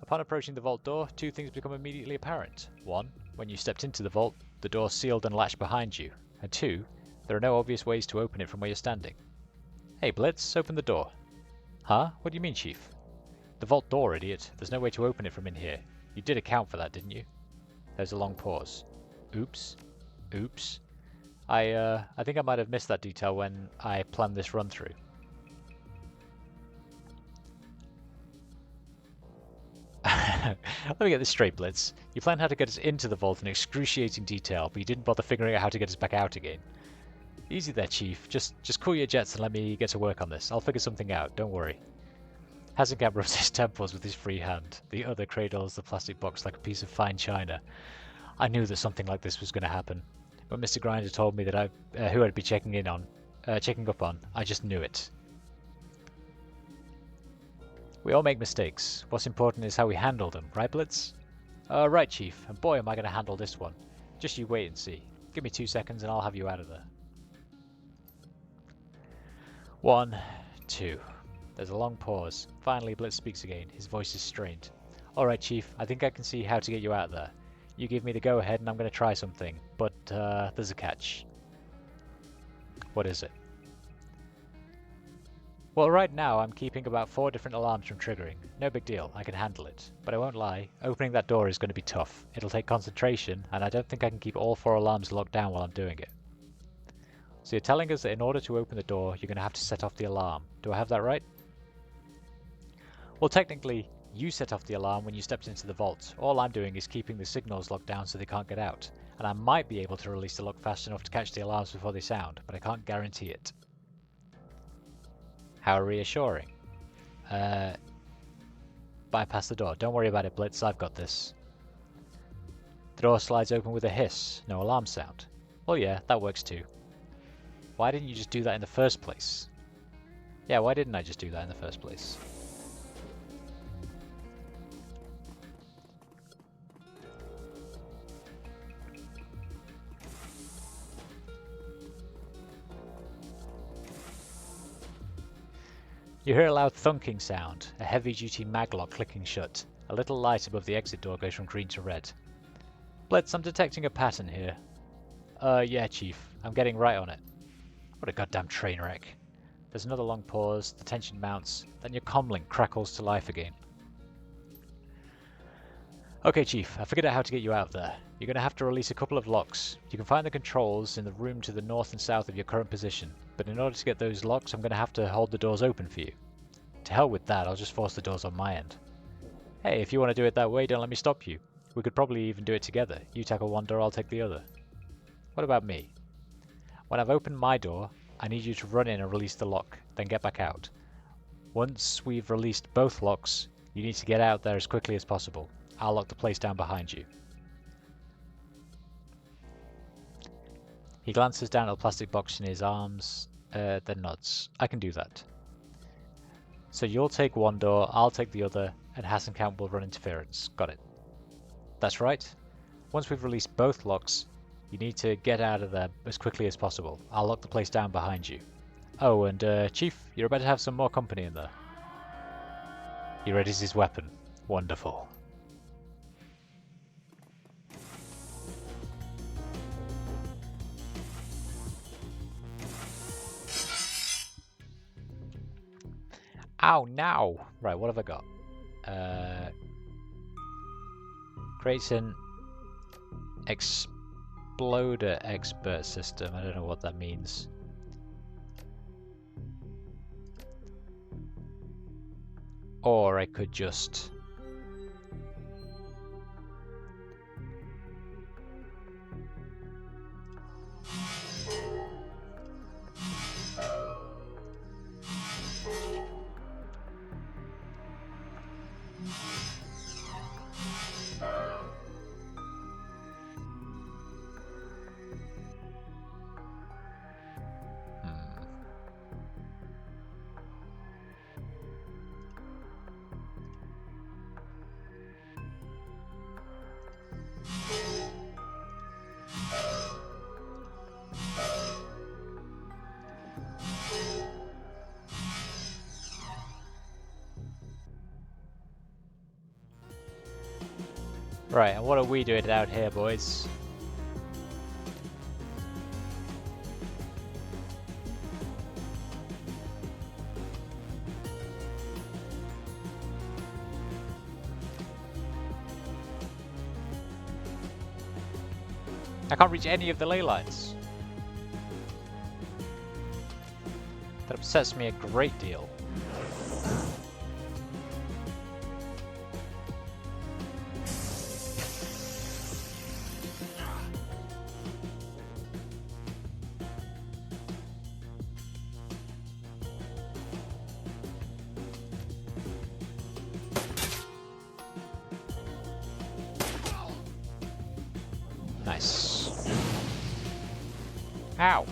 Upon approaching the vault door, two things become immediately apparent. One, when you stepped into the vault, the door sealed and latched behind you. And two, there are no obvious ways to open it from where you're standing. Hey Blitz, open the door. Huh? What do you mean, Chief? The vault door, idiot. There's no way to open it from in here. You did account for that, didn't you? There's a long pause. Oops. Oops. I think I might have missed that detail when I planned this run through. Let me get this straight, Blitz. You planned how to get us into the vault in excruciating detail, but you didn't bother figuring out how to get us back out again. Easy there, Chief. Just cool your jets and let me get to work on this. I'll figure something out, don't worry. Hasenkamp rubs his temples with his free hand. The other cradles the plastic box like a piece of fine china. I knew that something like this was going to happen. When Mr. Grinder told me that who I'd be checking up on, I just knew it. We all make mistakes. What's important is how we handle them, right, Blitz? Right, Chief. And boy, am I going to handle this one. Just you wait and see. Give me 2 seconds and I'll have you out of there. 1, 2. There's a long pause. Finally, Blitz speaks again. His voice is strained. Alright, Chief. I think I can see how to get you out of there. You give me the go-ahead and I'm going to try something. But, there's a catch. What is it? Well, right now I'm keeping about 4 different alarms from triggering. No big deal, I can handle it. But I won't lie, opening that door is going to be tough. It'll take concentration, and I don't think I can keep all 4 alarms locked down while I'm doing it. So you're telling us that in order to open the door, you're going to have to set off the alarm. Do I have that right? Well, technically, you set off the alarm when you stepped into the vault. All I'm doing is keeping the signals locked down so they can't get out. And I might be able to release the lock fast enough to catch the alarms before they sound, but I can't guarantee it. How reassuring. Bypass the door. Don't worry about it, Blitz. I've got this. The door slides open with a hiss. No alarm sound. Well, yeah, that works too. Why didn't you just do that in the first place? Yeah, why didn't I just do that in the first place? You hear a loud thunking sound, a heavy-duty maglock clicking shut. A little light above the exit door goes from green to red. Blitz, I'm detecting a pattern here. Yeah, Chief. I'm getting right on it. What a goddamn train wreck. There's another long pause, the tension mounts, then your comlink crackles to life again. Okay, Chief, I figured out how to get you out of there. You're going to have to release a couple of locks. You can find the controls in the room to the north and south of your current position, but in order to get those locks, I'm going to have to hold the doors open for you. To hell with that, I'll just force the doors on my end. Hey, if you want to do it that way, don't let me stop you. We could probably even do it together. You tackle one door, I'll take the other. What about me? When I've opened my door, I need you to run in and release the lock, then get back out. Once we've released both locks, you need to get out there as quickly as possible. I'll lock the place down behind you. He glances down at the plastic box in his arms, then nods. I can do that. So you'll take one door, I'll take the other, and Hasenkamp will run interference. Got it. That's right. Once we've released both locks, you need to get out of there as quickly as possible. I'll lock the place down behind you. Oh, and Chief, you're about to have some more company in there. He readies his weapon. Wonderful. Ow, now! Right, what have I got? Creates an exploder expert system. I don't know what that means. Or I could just... Right, and what are we doing out here, boys? I can't reach any of the ley lines. That upsets me a great deal. Nice. Ow!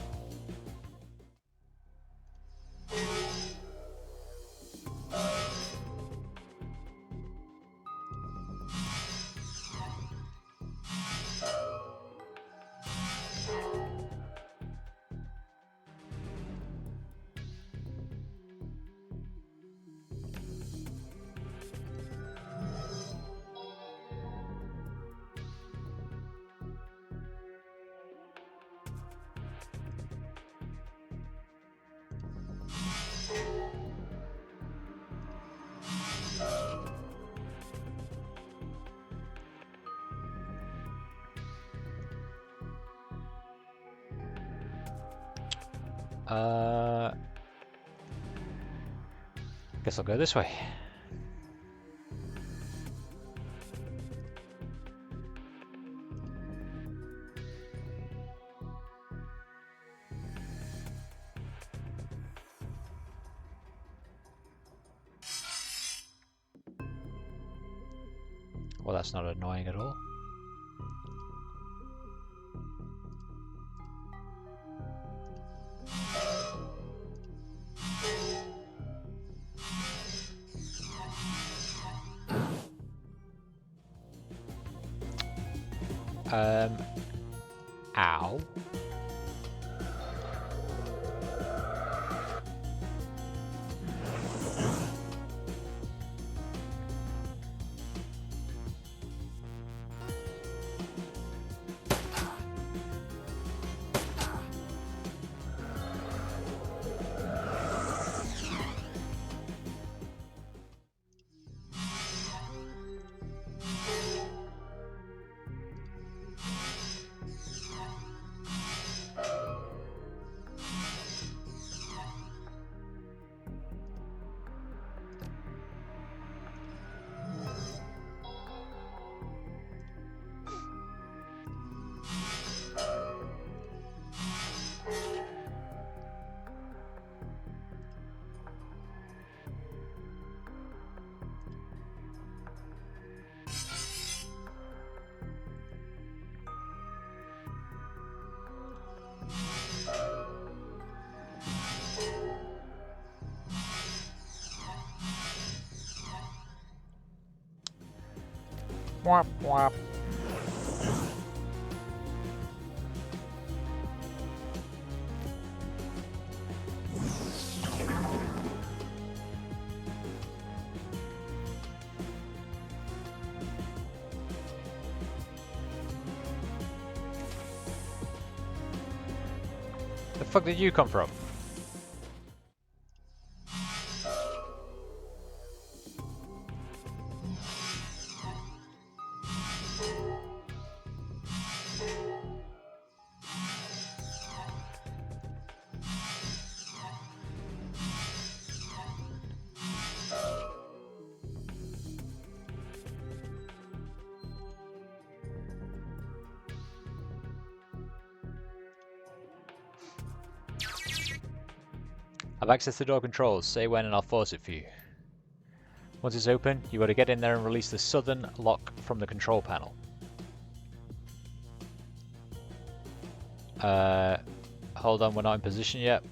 Guess I'll go this way. Well, that's not annoying at all. Ow. Whop whop. The fuck did you come from? I've access to door controls. Say when and I'll force it for you. Once it's open, you got to get in there and release the southern lock from the control panel. Hold on, we're not in position yet.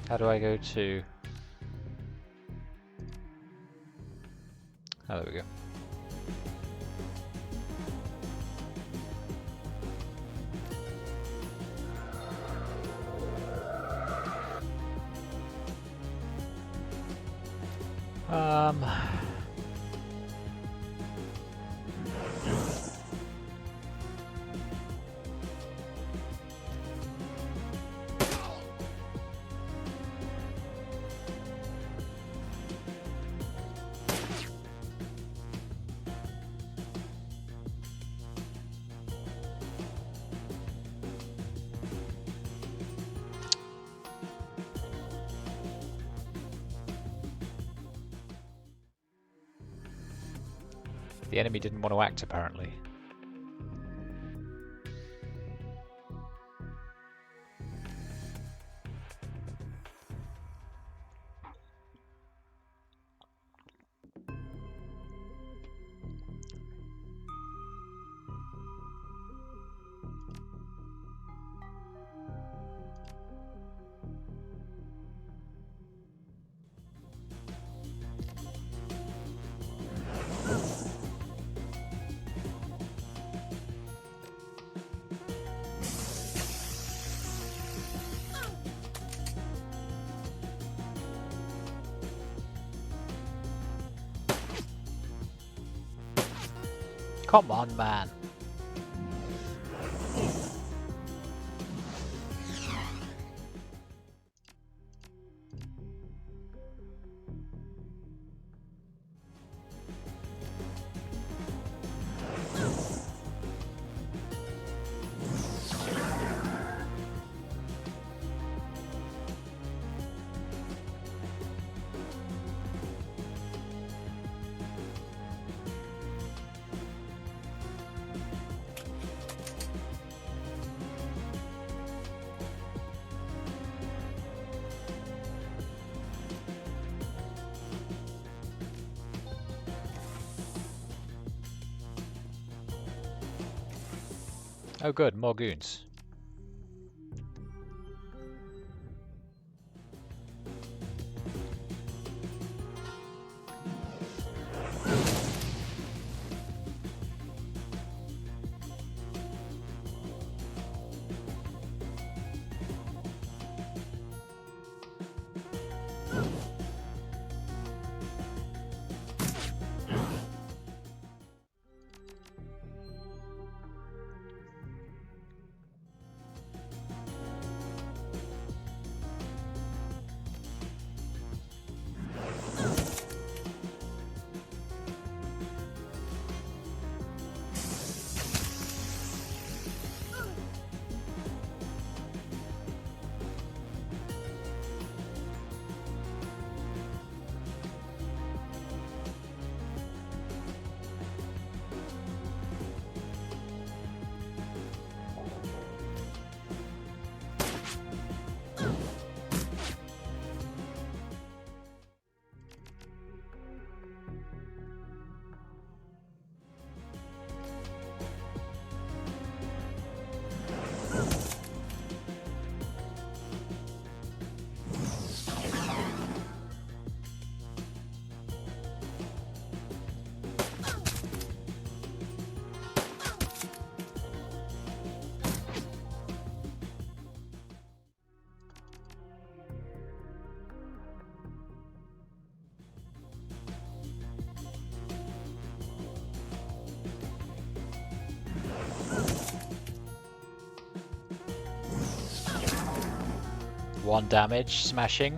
How do I go to... Oh, there we go. Um... The enemy didn't want to act, apparently. Come on, man. Oh good, more goons. One damage, smashing.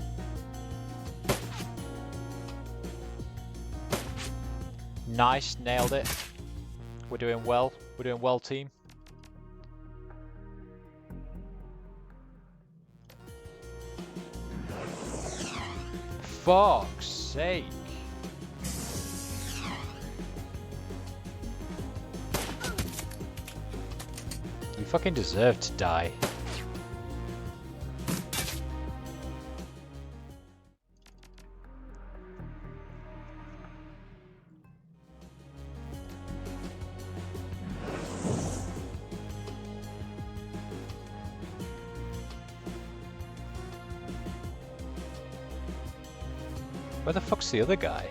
Nice, nailed it. We're doing well. We're doing well, team. Fuck's sake. You fucking deserve to die. Where the fuck's the other guy?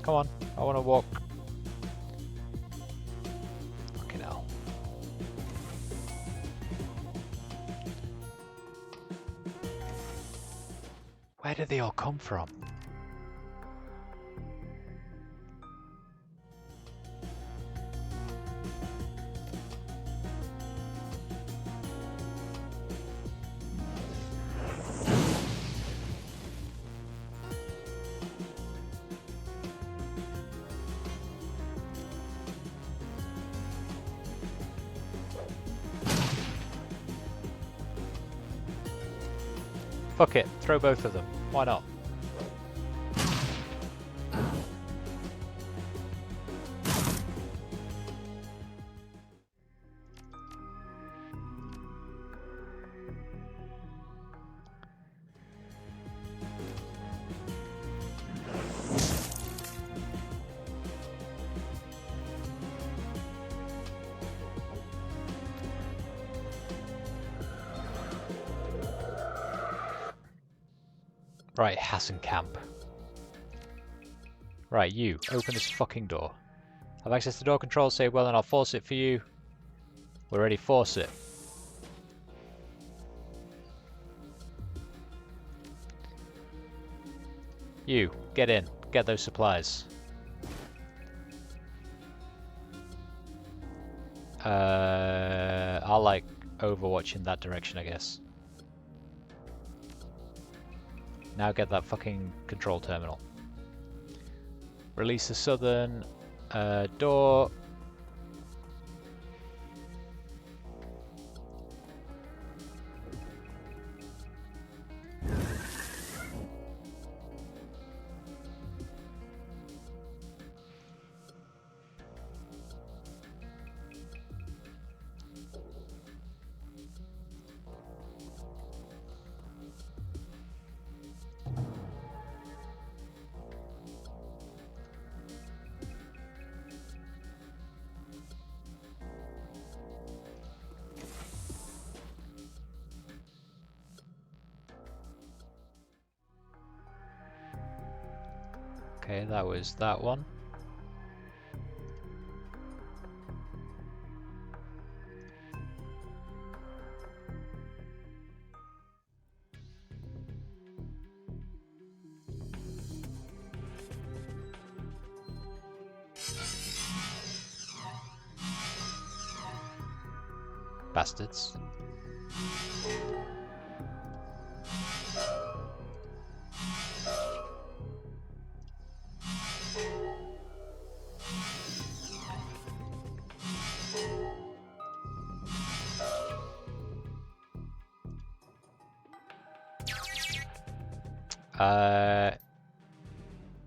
Come on, I want to walk. Fucking hell. Where did they all come from? Fuck it, throw both of them. Why not? Right, Hassan Camp. Right, you, open this fucking door. Have access to door control, say well and I'll force it for you. We're ready, force it. You, get in, get those supplies. I'll like overwatch in that direction, I guess. Now get that fucking control terminal. Release the southern door. Okay, that was that one. Bastards.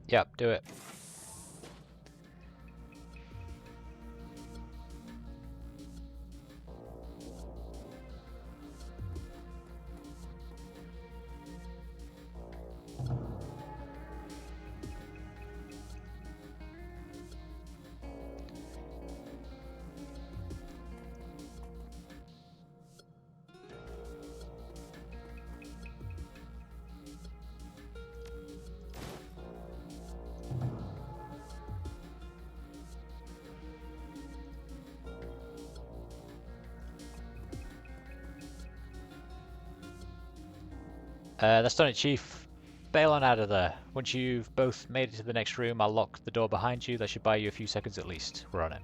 Yep, do it. That's done it, Chief. Bail on out of there. Once you've both made it to the next room, I'll lock the door behind you. That should buy you a few seconds at least. We're on it.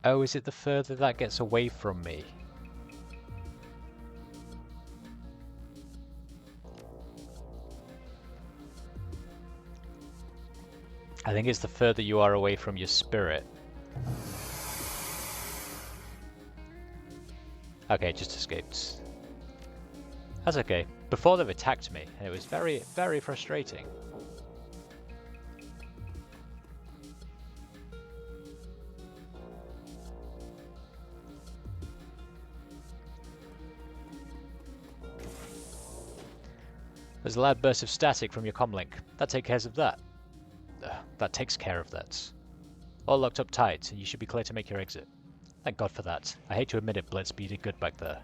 Oh, is it the further that gets away from me? I think it's the further you are away from your spirit. Okay, just escaped. That's okay. Before they've attacked me, and it was very, very frustrating. There's a loud burst of static from your comlink. That takes care of that. That takes care of that. All locked up tight, and you should be clear to make your exit. Thank God for that. I hate to admit it, Blitz, but you did good back there.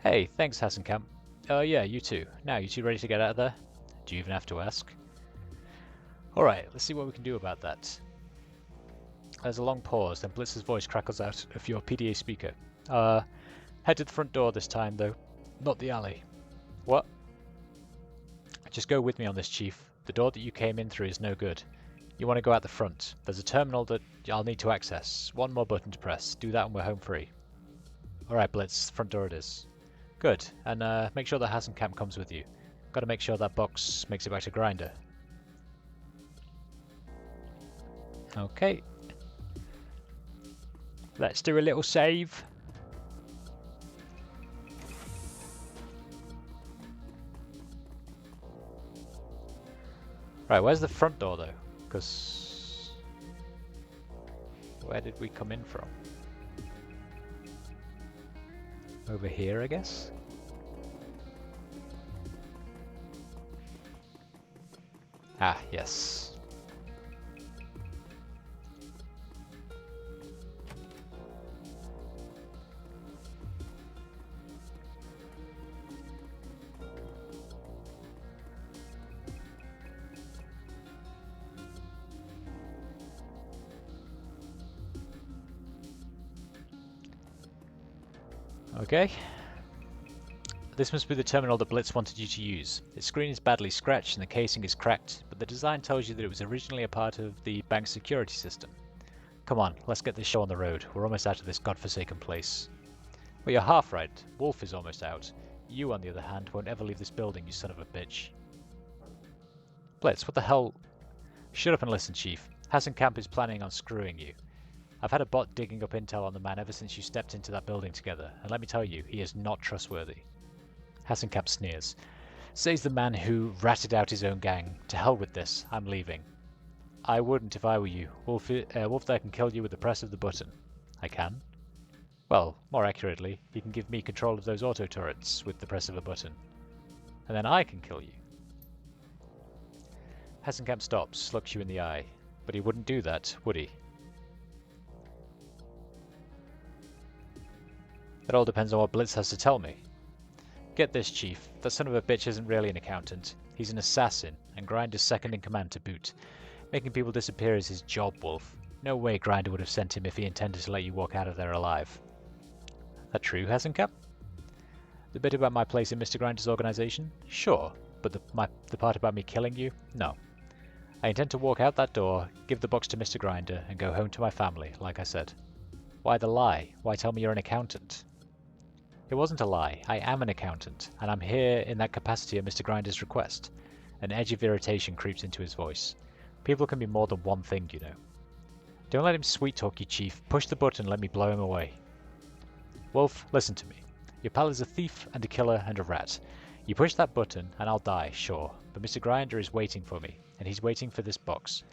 Hey, thanks, Hassenkamp. Oh yeah, you too. Now, you two ready to get out of there? Do you even have to ask? Alright, let's see what we can do about that. There's a long pause, then Blitz's voice crackles out of your PDA speaker. Head to the front door this time, though. Not the alley. What? Just go with me on this, Chief. The door that you came in through is no good. You want to go out the front. There's a terminal that I'll need to access. One more button to press. Do that and we're home free. Alright, Blitz. Front door it is. Good. And make sure that Hassenkamp comes with you. Gotta make sure that box makes it back to Grinder. Okay. Let's do a little save. Right, where's the front door though? Because where did we come in from? Over here, I guess? Ah, yes. Okay. This must be the terminal that Blitz wanted you to use. Its screen is badly scratched and the casing is cracked, but the design tells you that it was originally a part of the bank's security system. Come on, let's get this show on the road. We're almost out of this godforsaken place. Well, you're half right. Wolf is almost out. You, on the other hand, won't ever leave this building, you son of a bitch. Blitz, what the hell? Shut up and listen, Chief. Hassenkamp is planning on screwing you. I've had a bot digging up intel on the man ever since you stepped into that building together, and let me tell you, he is not trustworthy. Hassenkamp sneers. Says the man who ratted out his own gang. To hell with this, I'm leaving. I wouldn't if I were you. Wolf there can kill you with the press of the button. I can? Well, more accurately, he can give me control of those auto turrets with the press of a button. And then I can kill you. Hassenkamp stops, looks you in the eye. But he wouldn't do that, would he? That all depends on what Blitz has to tell me. Get this, Chief. That son of a bitch isn't really an accountant. He's an assassin, and Grinder's second in command to boot. Making people disappear is his job, Wolf. No way Grinder would have sent him if he intended to let you walk out of there alive. That true, Hassenkamp? The bit about my place in Mr. Grinder's organization? Sure, but the part about me killing you? No. I intend to walk out that door, give the box to Mr. Grinder, and go home to my family, like I said. Why the lie? Why tell me you're an accountant? It wasn't a lie. I am an accountant, and I'm here in that capacity at Mr. Grinder's request. An edge of irritation creeps into his voice. People can be more than one thing, you know. Don't let him sweet-talk you, Chief. Push the button and let me blow him away. Wolf, listen to me. Your pal is a thief and a killer and a rat. You push that button and I'll die, sure. But Mr. Grinder is waiting for me, and he's waiting for this box.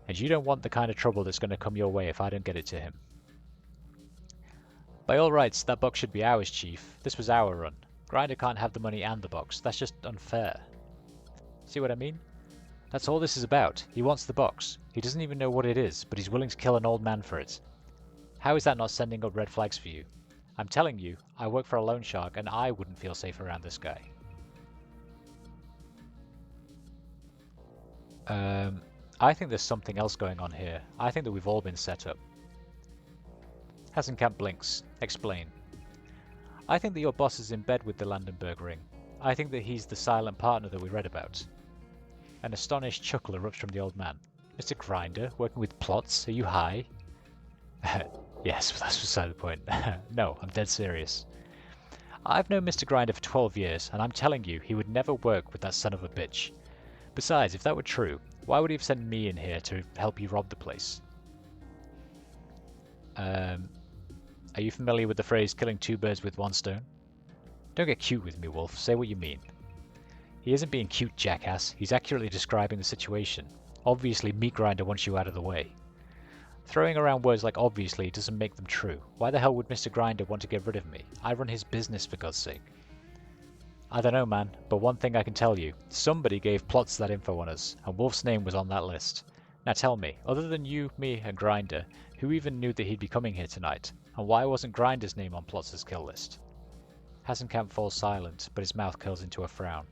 And you don't want the kind of trouble that's going to come your way if I don't get it to him. By all rights, that box should be ours, Chief. This was our run. Grinder can't have the money and the box. That's just unfair. See what I mean? That's all this is about. He wants the box. He doesn't even know what it is, but he's willing to kill an old man for it. How is that not sending up red flags for you? I'm telling you, I work for a loan shark, and I wouldn't feel safe around this guy. I think there's something else going on here. I think that we've all been set up. Hassenkamp blinks. Explain. I think that your boss is in bed with the Landenberg ring. I think that he's the silent partner that we read about. An astonished chuckle erupts from the old man. Mr. Grinder, working with plots? Are you high? Yes, but that's beside the point. No, I'm dead serious. I've known Mr. Grinder for 12 years, and I'm telling you, he would never work with that son of a bitch. Besides, if that were true, why would he have sent me in here to help you rob the place? Are you familiar with the phrase killing two birds with one stone? Don't get cute with me, Wolf. Say what you mean. He isn't being cute, jackass. He's accurately describing the situation. Obviously, Meat Grinder wants you out of the way. Throwing around words like obviously doesn't make them true. Why the hell would Mr. Grinder want to get rid of me? I run his business, for God's sake. I don't know, man, but one thing I can tell you. Somebody gave Plots that info on us, and Wolf's name was on that list. Now tell me, other than you, me, and Grinder, who even knew that he'd be coming here tonight? And why wasn't Grinder's name on Plots' kill list? Hasenkamp falls silent, but his mouth curls into a frown.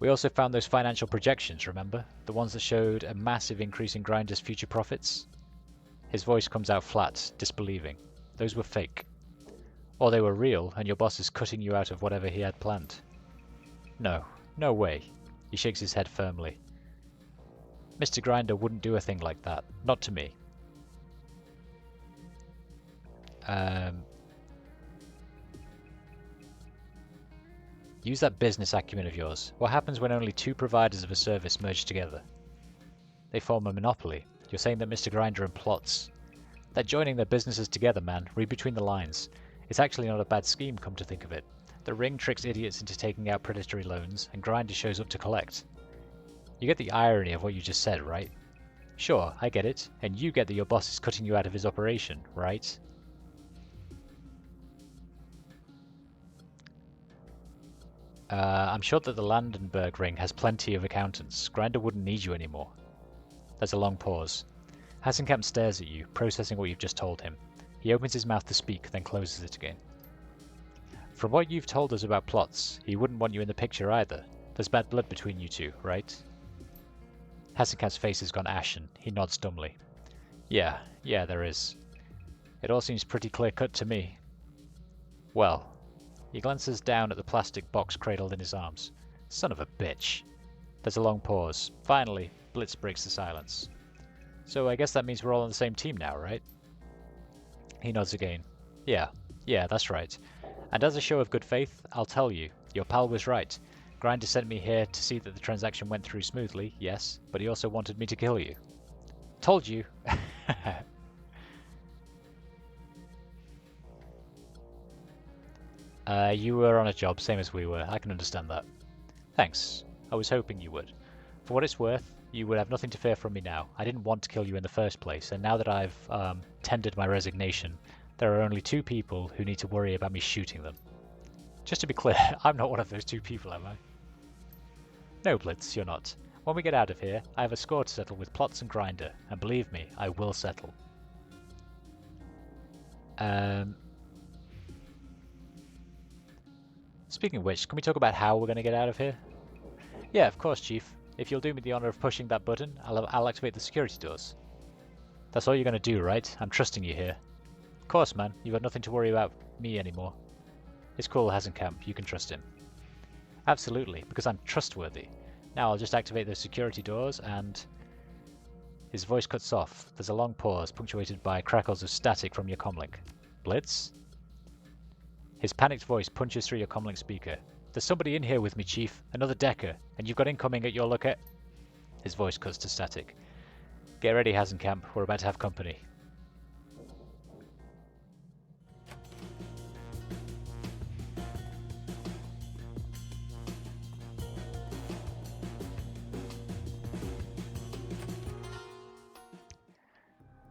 We also found those financial projections, remember? The ones that showed a massive increase in Grinder's future profits? His voice comes out flat, disbelieving. Those were fake. Or they were real, and your boss is cutting you out of whatever he had planned. No, no way. He shakes his head firmly. Mr. Grinder wouldn't do a thing like that. Not to me. Use that business acumen of yours. What happens when only two providers of a service merge together? They form a monopoly. You're saying that Mr. Grinder and Plots. They're joining their businesses together, man. Read between the lines. It's actually not a bad scheme, come to think of it. The ring tricks idiots into taking out predatory loans, and Grinder shows up to collect. You get the irony of what you just said, right? Sure, I get it. And you get that your boss is cutting you out of his operation, right? I'm sure that the Landenberg ring has plenty of accountants. Grinder wouldn't need you anymore. There's a long pause. Hasenkamp stares at you, processing what you've just told him. He opens his mouth to speak, then closes it again. From what you've told us about Plots, he wouldn't want you in the picture either. There's bad blood between you two, right? Hasenkamp's face has gone ashen. He nods dumbly. Yeah, there is. It all seems pretty clear-cut to me. Well, he glances down at the plastic box cradled in his arms. Son of a bitch. There's a long pause. Finally, Blitz breaks the silence. So I guess that means we're all on the same team now, right? He nods again. Yeah, that's right. And as a show of good faith, I'll tell you, your pal was right. Grinder sent me here to see that the transaction went through smoothly, yes, but he also wanted me to kill you. Told you. You were on a job, same as we were. I can understand that. Thanks. I was hoping you would. For what it's worth, you would have nothing to fear from me now. I didn't want to kill you in the first place, and now that I've tendered my resignation, there are only two people who need to worry about me shooting them. Just to be clear, I'm not one of those two people, am I? No, Blitz, you're not. When we get out of here, I have a score to settle with Plots and Grinder, and believe me, I will settle. Speaking of which, can we talk about how we're going to get out of here? Yeah, of course, Chief. If you'll do me the honor of pushing that button, I'll activate the security doors. That's all you're going to do, right? I'm trusting you here. Of course, man. You've got nothing to worry about me anymore. It's cool, Hasenkamp. You can trust him. Absolutely, because I'm trustworthy. Now I'll just activate those security doors and... His voice cuts off. There's a long pause, punctuated by crackles of static from your comlink. Blitz? His panicked voice punches through your comlink speaker. There's somebody in here with me, Chief. Another Decker. And you've got incoming at your look. His voice cuts to static. Get ready, Hasenkamp. We're about to have company.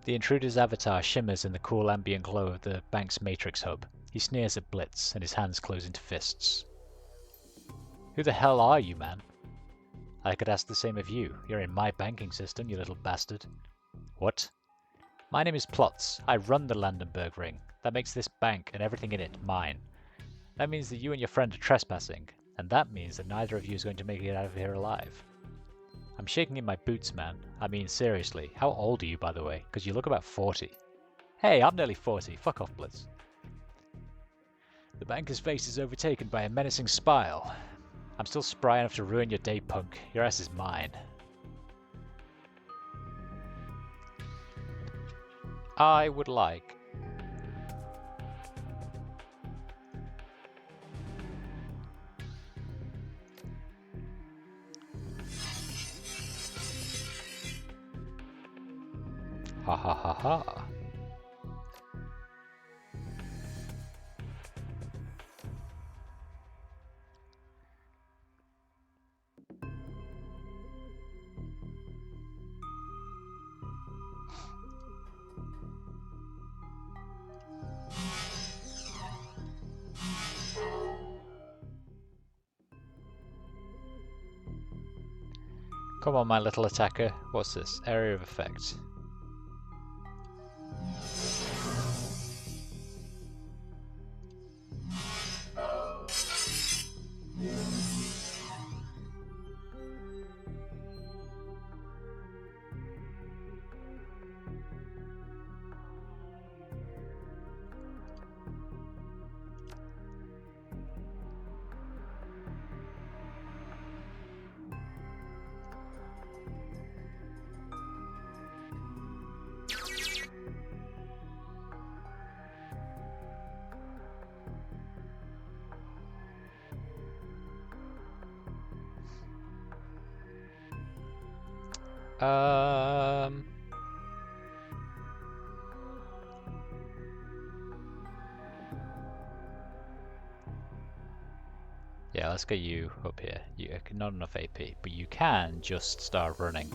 The intruder's avatar shimmers in the cool ambient glow of the bank's matrix hub. He sneers at Blitz, and his hands close into fists. Who the hell are you, man? I could ask the same of you. You're in my banking system, you little bastard. What? My name is Plots. I run the Landenberg ring. That makes this bank and everything in it mine. That means that you and your friend are trespassing, and that means that neither of you is going to make it out of here alive. I'm shaking in my boots, man. I mean, seriously, how old are you, by the way? Because you look about 40. Hey, I'm nearly 40. Fuck off, Blitz. The banker's face is overtaken by a menacing smile. I'm still spry enough to ruin your day, punk. Your ass is mine. I would like... Ha ha ha ha. Come on, my little attacker. What's this? Area of effect. Yeah, let's get you up here. You not enough AP, but you can just start running.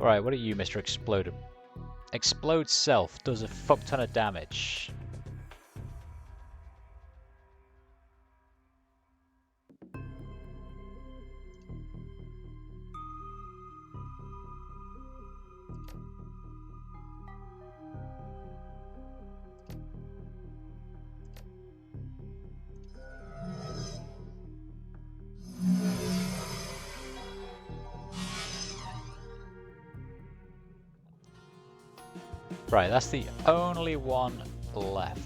Right, what are you, Mr. Exploder? Explode self does a fuck ton of damage. Right, that's the only one left.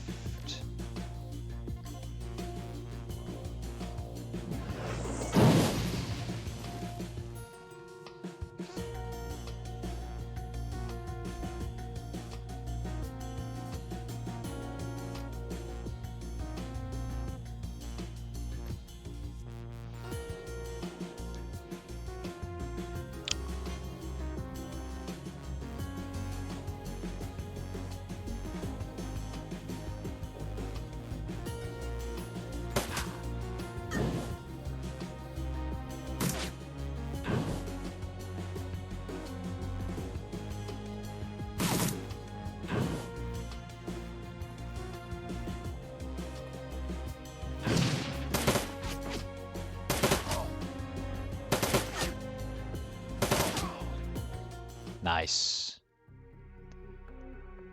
Nice.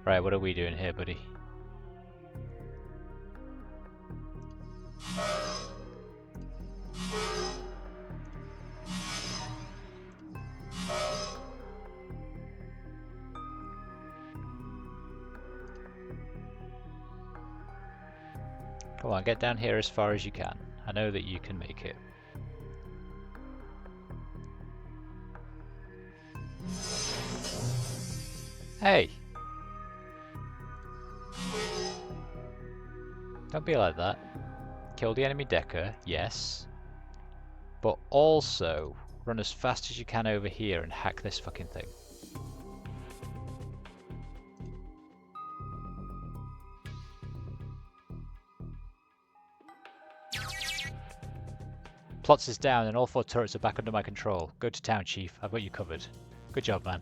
Right, what are we doing here, buddy? Come on, get down here as far as you can. I know that you can make it. Hey! Don't be like that. Kill the enemy Decker, yes. But also, run as fast as you can over here and hack this fucking thing. Plots is down and all 4 turrets are back under my control. Go to town, Chief. I've got you covered. Good job, man.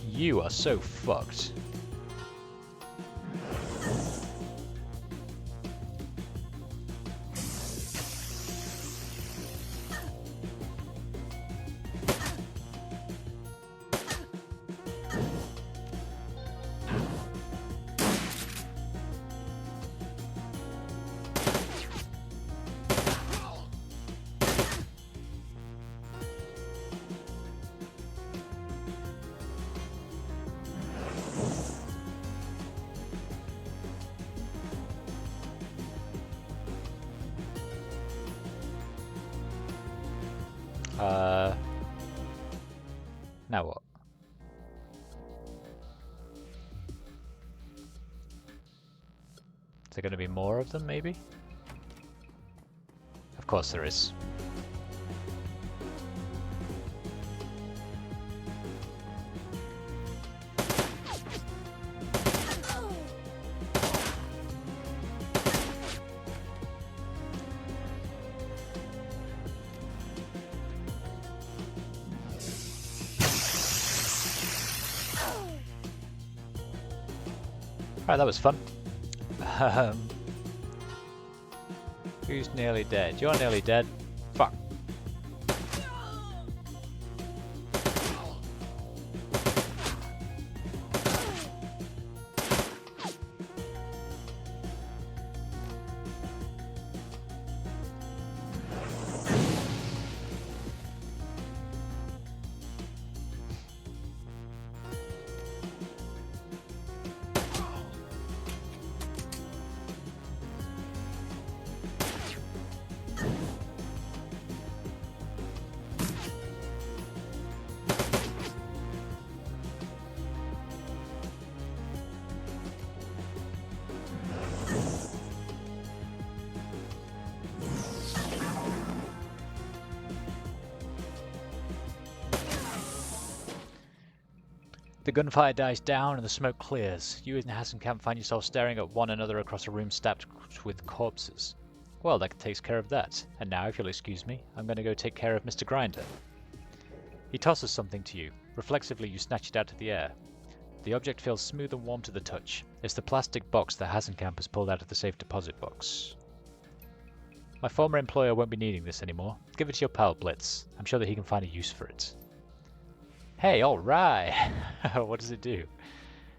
You are so fucked. there going to be more of them, maybe? Of course there is. Alright, that was fun. Who's nearly dead? You're nearly dead. Fuck. The gunfire dies down and the smoke clears. You and Hasenkamp find yourself staring at one another across a room stacked with corpses. Well, that takes care of that. And now, if you'll excuse me, I'm going to go take care of Mr. Grinder. He tosses something to you. Reflexively, you snatch it out of the air. The object feels smooth and warm to the touch. It's the plastic box that Hasenkamp has pulled out of the safe deposit box. My former employer won't be needing this anymore. Give it to your pal, Blitz. I'm sure that he can find a use for it. Hey, alright! What does it do?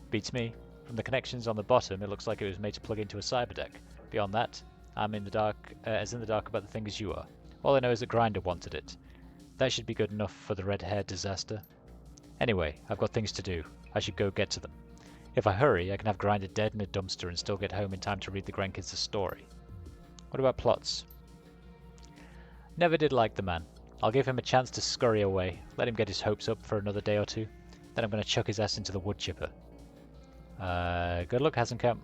Beats me. From the connections on the bottom, it looks like it was made to plug into a cyberdeck. Beyond that, I'm in the dark, as in the dark about the thing as you are. All I know is that Grinder wanted it. That should be good enough for the red-haired disaster. Anyway, I've got things to do. I should go get to them. If I hurry, I can have Grinder dead in a dumpster and still get home in time to read the grandkids a story. What about plots? Never did like the man. I'll give him a chance to scurry away, let him get his hopes up for another day or two, then I'm going to chuck his ass into the wood chipper. Good luck, Hasenkamp.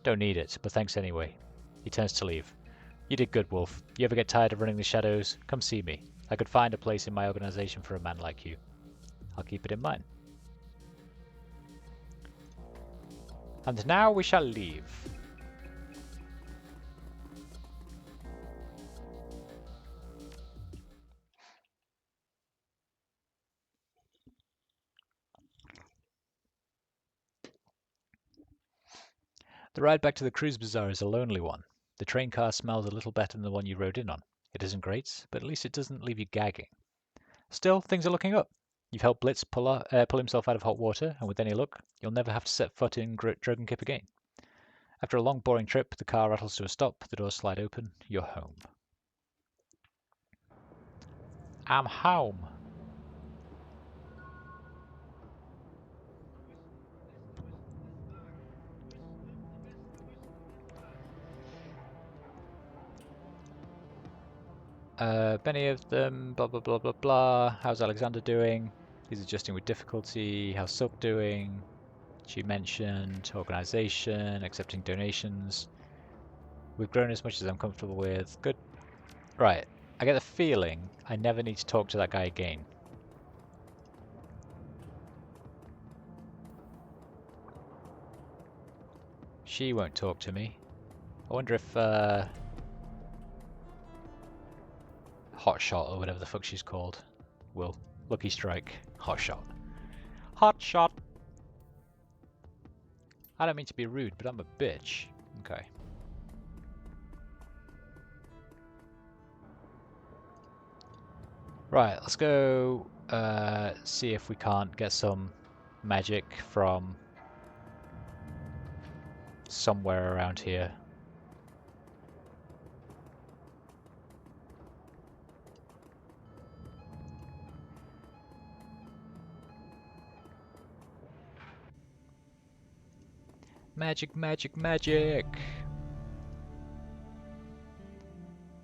Don't need it, but thanks anyway. He turns to leave. You did good, Wolf. You ever get tired of running the shadows? Come see me. I could find a place in my organization for a man like you. I'll keep it in mind. And now we shall leave. The ride back to the cruise bazaar is a lonely one. The train car smells a little better than the one you rode in on. It isn't great, but at least it doesn't leave you gagging. Still, things are looking up. You've helped Blitz pull himself out of hot water, and with any luck, you'll never have to set foot in Dragonkip again. After a long, boring trip, the car rattles to a stop, the doors slide open, you're home. I'm home. Many of them, blah blah blah blah blah. How's Alexander doing? He's adjusting with difficulty. How's Silk doing? She mentioned organization, accepting donations. We've grown as much as I'm comfortable with. Good. Right. I get the feeling I never need to talk to that guy again. She won't talk to me. I wonder if Hotshot or whatever the fuck she's called will. Lucky Strike. Hotshot. Hotshot! I don't mean to be rude, but I'm a bitch. Okay. Right, let's go see if we can't get some magic from somewhere around here. Magic, magic, magic!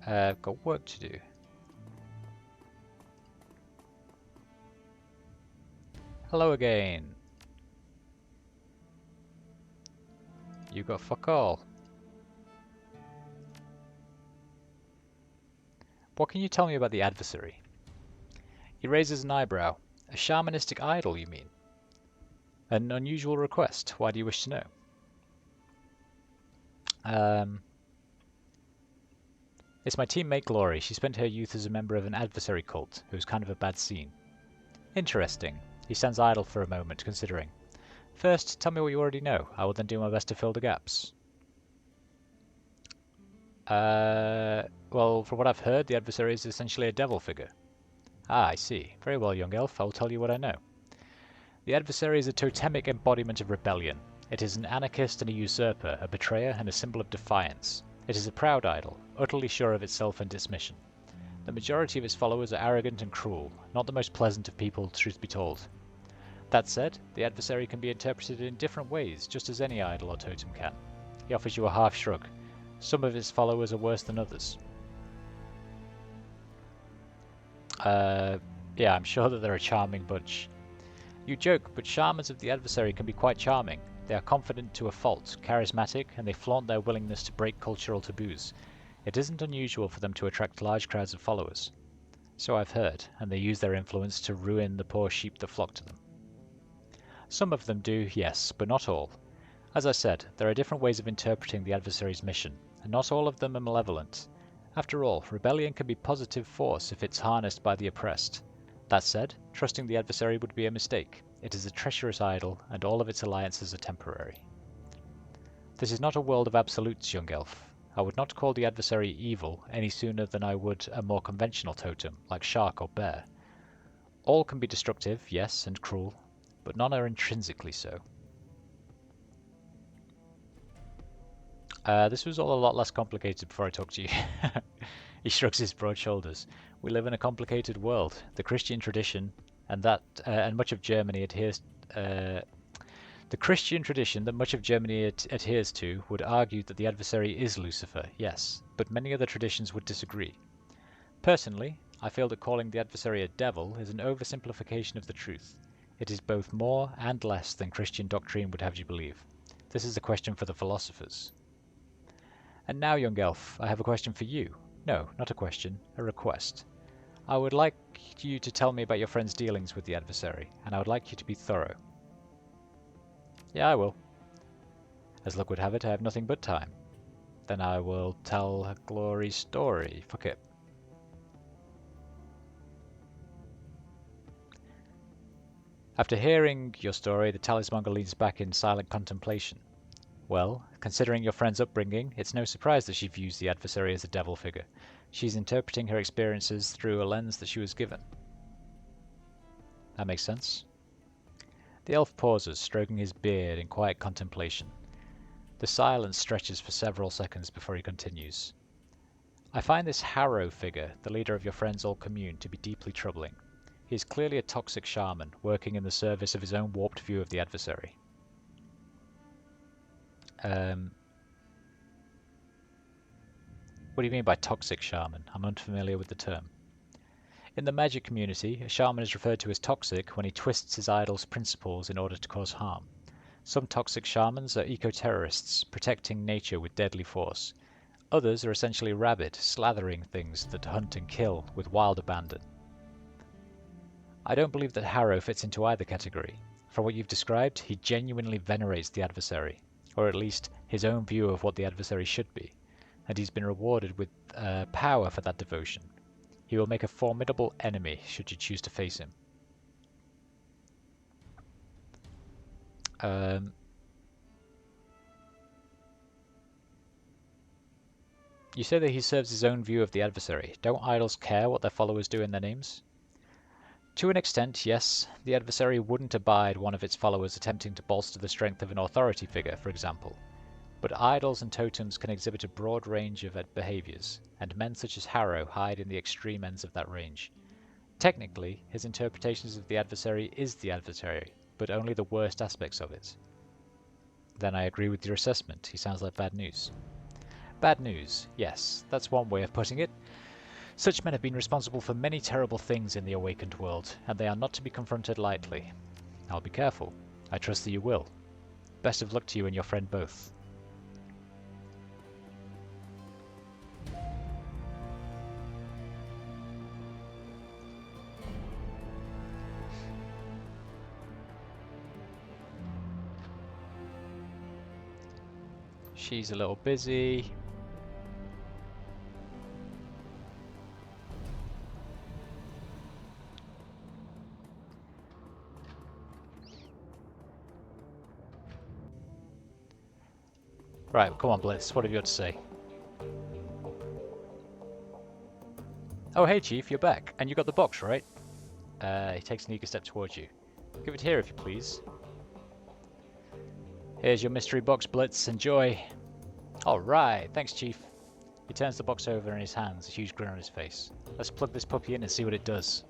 I've got work to do. Hello again. You got fuck all. What can you tell me about the adversary? He raises an eyebrow. A shamanistic idol, you mean? An unusual request. Why do you wish to know? It's my teammate Glory. She spent her youth as a member of an adversary cult. It was kind of a bad scene. Interesting. He stands idle for a moment, considering. First, tell me what you already know. I will then do my best to fill the gaps. Well, from what I've heard, the adversary is essentially a devil figure. Ah, I see. Very well, young elf. I will tell you what I know. The adversary is a totemic embodiment of rebellion. It is an anarchist and a usurper, a betrayer and a symbol of defiance. It is a proud idol, utterly sure of itself and its mission. The majority of its followers are arrogant and cruel, not the most pleasant of people, truth be told. That said, the adversary can be interpreted in different ways, just as any idol or totem can. He offers you a half shrug. Some of its followers are worse than others. Yeah, I'm sure that they're a charming bunch. You joke, but shamans of the adversary can be quite charming. They are confident to a fault, charismatic, and they flaunt their willingness to break cultural taboos. It isn't unusual for them to attract large crowds of followers. So I've heard, and they use their influence to ruin the poor sheep that flock to them. Some of them do, yes, but not all. As I said, there are different ways of interpreting the adversary's mission, and not all of them are malevolent. After all, rebellion can be positive force if it's harnessed by the oppressed. That said, trusting the adversary would be a mistake. It is a treacherous idol, and all of its alliances are temporary. This is not a world of absolutes, young elf. I would not call the adversary evil any sooner than I would a more conventional totem, like shark or bear. All can be destructive, yes, and cruel, but none are intrinsically so. This was all a lot less complicated before I talked to you. He shrugs his broad shoulders. We live in a complicated world. The Christian tradition and much of Germany adheres. The Christian tradition that much of Germany adheres to would argue that the adversary is Lucifer, yes, but many other traditions would disagree. Personally, I feel that calling the adversary a devil is an oversimplification of the truth. It is both more and less than Christian doctrine would have you believe. This is a question for the philosophers. And now, young elf, I have a question for you. No, not a question, a request. I would like you to tell me about your friend's dealings with the adversary, and I would like you to be thorough. Yeah, I will. As luck would have it, I have nothing but time. Then I will tell Glory's story. Fuck it. After hearing your story, the talismonger leans back in silent contemplation. Well, considering your friend's upbringing, it's no surprise that she views the adversary as a devil figure. She's interpreting her experiences through a lens that she was given. That makes sense. The elf pauses, stroking his beard in quiet contemplation. The silence stretches for several seconds before he continues. I find this Harrow figure, the leader of your friend's old commune, to be deeply troubling. He is clearly a toxic shaman, working in the service of his own warped view of the adversary. What do you mean by toxic shaman? I'm unfamiliar with the term. In the magic community, a shaman is referred to as toxic when he twists his idol's principles in order to cause harm. Some toxic shamans are eco-terrorists, protecting nature with deadly force. Others are essentially rabid, slathering things that hunt and kill with wild abandon. I don't believe that Harrow fits into either category. From what you've described, he genuinely venerates the adversary, or at least his own view of what the adversary should be, and he's been rewarded with power for that devotion. He will make a formidable enemy should you choose to face him. You say that he serves his own view of the adversary. Don't idols care what their followers do in their names? To an extent, yes. The adversary wouldn't abide one of its followers attempting to bolster the strength of an authority figure, for example. But idols and totems can exhibit a broad range of behaviors, and men such as Harrow hide in the extreme ends of that range. Technically, his interpretations of the adversary is the adversary, but only the worst aspects of it. Then I agree with your assessment. He sounds like bad news. Bad news, yes, that's one way of putting it. Such men have been responsible for many terrible things in the awakened world, and they are not to be confronted lightly. I'll be careful. I trust that you will. Best of luck to you and your friend both. She's a little busy. Right, come on, Blitz. What have you got to say? Oh, hey, Chief, you're back. And you got the box, right? He takes an eager step towards you. Give it here, if you please. Here's your mystery box, Blitz. Enjoy. All right, thanks, Chief. He turns the box over in his hands, a huge grin on his face. Let's plug this puppy in and see what it does.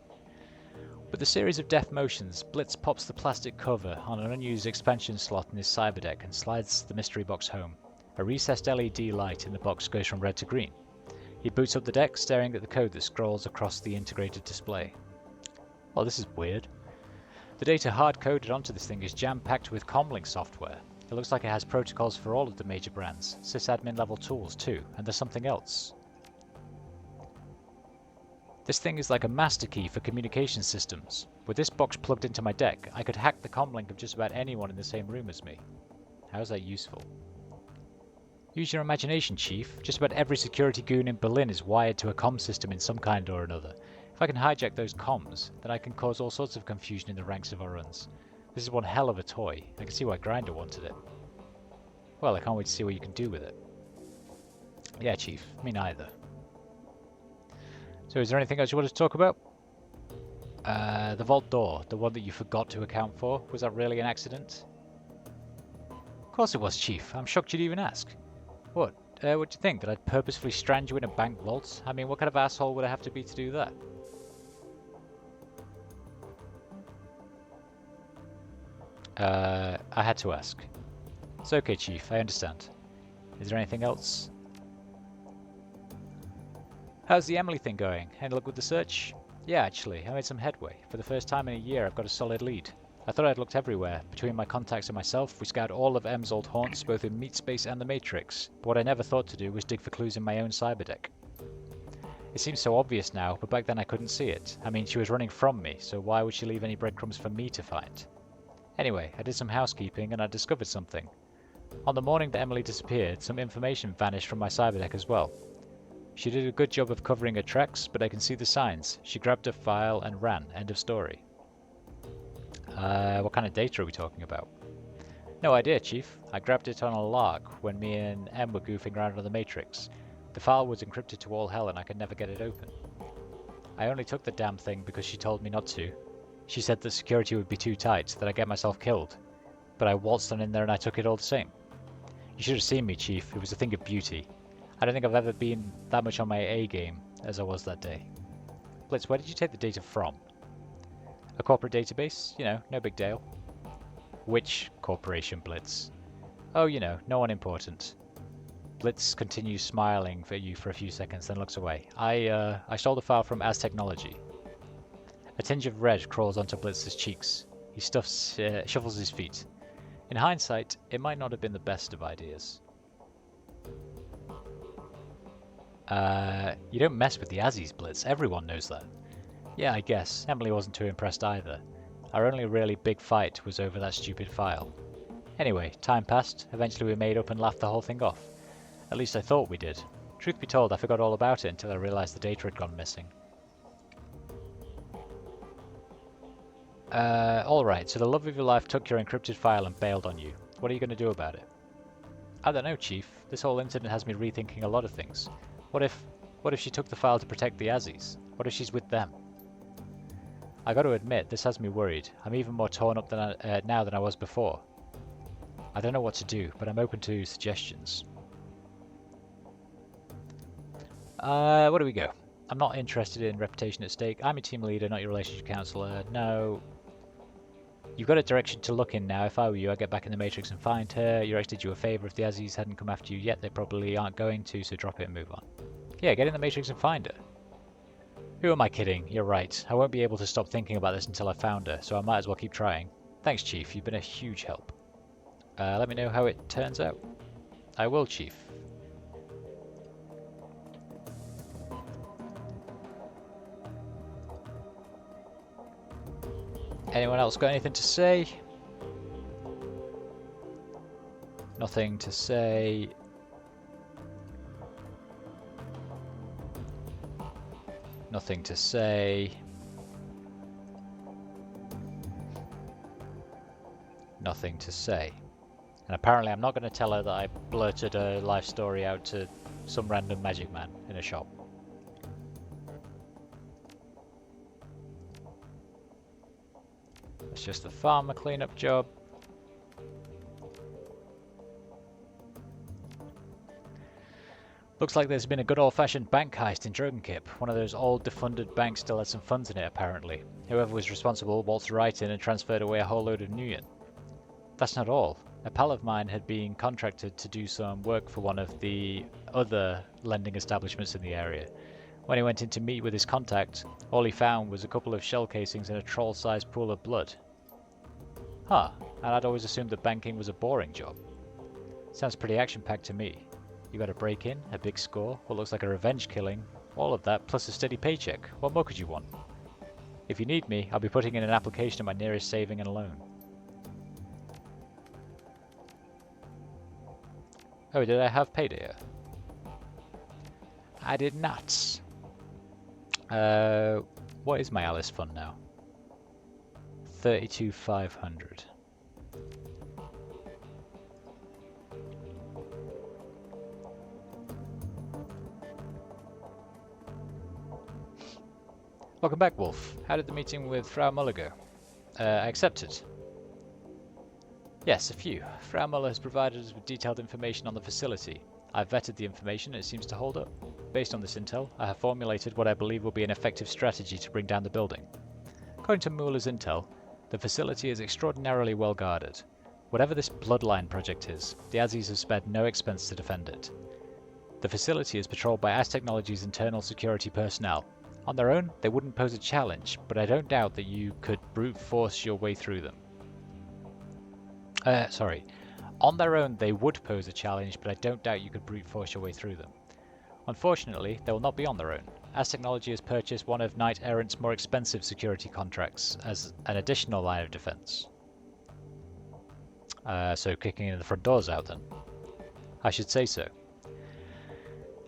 With a series of deft motions, Blitz pops the plastic cover on an unused expansion slot in his cyberdeck and slides the mystery box home. A recessed LED light in the box goes from red to green. He boots up the deck, staring at the code that scrolls across the integrated display. Well, this is weird. The data hard-coded onto this thing is jam-packed with comlink software. It looks like it has protocols for all of the major brands, sysadmin level tools too, and there's something else. This thing is like a master key for communication systems. With this box plugged into my deck, I could hack the comlink of just about anyone in the same room as me. How is that useful? Use your imagination, Chief. Just about every security goon in Berlin is wired to a comm system in some kind or another. If I can hijack those comms, then I can cause all sorts of confusion in the ranks of our runs. This is one hell of a toy. I can see why Grindr wanted it. Well, I can't wait to see what you can do with it. Yeah, Chief. Me neither. So is there anything else you wanted to talk about? The vault door, the one that you forgot to account for, was that really an accident? Of course it was, Chief. I'm shocked you'd even ask. What? What do you think? That I'd purposefully strand you in a bank vault? I mean, what kind of asshole would I have to be to do that? I had to ask. It's okay, Chief. I understand. Is there anything else? How's the Emily thing going? Any luck with the search? Yeah, actually, I made some headway. For the first time in a year, I've got a solid lead. I thought I'd looked everywhere. Between my contacts and myself, we scoured all of M's old haunts, both in Meatspace and the Matrix. But what I never thought to do was dig for clues in my own cyberdeck. It seems so obvious now, but back then I couldn't see it. I mean, she was running from me, so why would she leave any breadcrumbs for me to find? Anyway, I did some housekeeping and I discovered something. On the morning that Emily disappeared, some information vanished from my cyberdeck as well. She did a good job of covering her tracks, but I can see the signs. She grabbed a file and ran. End of story. What kind of data are we talking about? No idea, Chief. I grabbed it on a lark when me and Em were goofing around on the Matrix. The file was encrypted to all hell and I could never get it open. I only took the damn thing because she told me not to. She said that security would be too tight, that I'd get myself killed. But I waltzed on in there and I took it all the same. You should have seen me, Chief. It was a thing of beauty. I don't think I've ever been that much on my A game as I was that day. Blitz, where did you take the data from? A corporate database? You know, no big deal. Which corporation, Blitz? Oh, you know, no one important. Blitz continues smiling at you for a few seconds, then looks away. I stole the file from As Technology. A tinge of red crawls onto Blitz's cheeks. He shuffles his feet. In hindsight, it might not have been the best of ideas. You don't mess with the Azzies, Blitz. Everyone knows that. Yeah, I guess. Emily wasn't too impressed either. Our only really big fight was over that stupid file. Anyway, time passed. Eventually we made up and laughed the whole thing off. At least I thought we did. Truth be told, I forgot all about it until I realized the data had gone missing. Alright, so the love of your life took your encrypted file and bailed on you. What are you going to do about it? I don't know, Chief. This whole incident has me rethinking a lot of things. What if she took the file to protect the Azzies? What if she's with them? I got to admit, this has me worried. I'm even more torn up now than I was before. I don't know what to do, but I'm open to suggestions. Where do we go? I'm not interested in reputation at stake. I'm a team leader, not your relationship counselor. No. You've got a direction to look in now. If I were you, I'd get back in the Matrix and find her. Your ex did you a favor. If the Azzies hadn't come after you yet, they probably aren't going to, so drop it and move on. Yeah, get in the Matrix and find her. Who am I kidding? You're right. I won't be able to stop thinking about this until I found her, so I might as well keep trying. Thanks, Chief. You've been a huge help. Let me know how it turns out. I will, Chief. Anyone else got anything to say? Nothing to say. Nothing to say. Nothing to say. And apparently I'm not going to tell her that I blurted a life story out to some random magic man in a shop. It's just the farmer cleanup job. Looks like there's been a good old-fashioned bank heist in Dragonfall. One of those old defunded banks still had some funds in it, apparently. Whoever was responsible waltzed right in and transferred away a whole load of Nuyen. That's not all. A pal of mine had been contracted to do some work for one of the other lending establishments in the area. When he went in to meet with his contact, all he found was a couple of shell casings and a troll-sized pool of blood. Huh, and I'd always assumed that banking was a boring job. Sounds pretty action-packed to me. You got a break-in, a big score, what looks like a revenge killing, all of that plus a steady paycheck. What more could you want? If you need me, I'll be putting in an application at my nearest saving and loan. Oh, did I have payday yet? I did not. What is my Alice fund now? 32,500. Welcome back, Wolf. How did the meeting with Frau Muller go? I accepted. Yes, a few. Frau Muller has provided us with detailed information on the facility. I've vetted the information and it seems to hold up. Based on this intel, I have formulated what I believe will be an effective strategy to bring down the building. According to Muller's intel, the facility is extraordinarily well guarded. Whatever this bloodline project is, the Azis have spared no expense to defend it. The facility is patrolled by Az Technology's internal security personnel. On their own, they wouldn't pose a challenge, but I don't doubt that you could brute force your way through them. On their own, they would pose a challenge, but I don't doubt you could brute force your way through them. Unfortunately, they will not be on their own. Az Technology has purchased one of Knight Errant's more expensive security contracts as an additional line of defense. So kicking in the front doors out then? I should say so.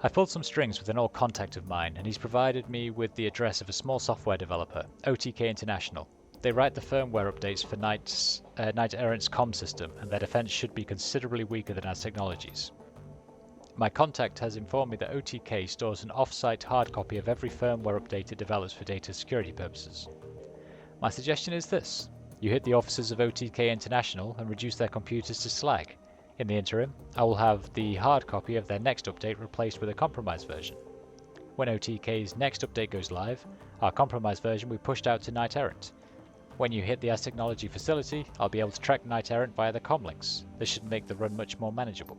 I've pulled some strings with an old contact of mine, and he's provided me with the address of a small software developer, OTK International. They write the firmware updates for Knight Errant's comm system, and their defense should be considerably weaker than Az Technology's. My contact has informed me that OTK stores an off-site hard copy of every firmware update it develops for data security purposes. My suggestion is this. You hit the offices of OTK International and reduce their computers to slag. In the interim, I will have the hard copy of their next update replaced with a compromised version. When OTK's next update goes live, our compromised version will be pushed out to Knight Errant. When you hit the Az Technology facility, I'll be able to track Knight Errant via the comlinks. This should make the run much more manageable.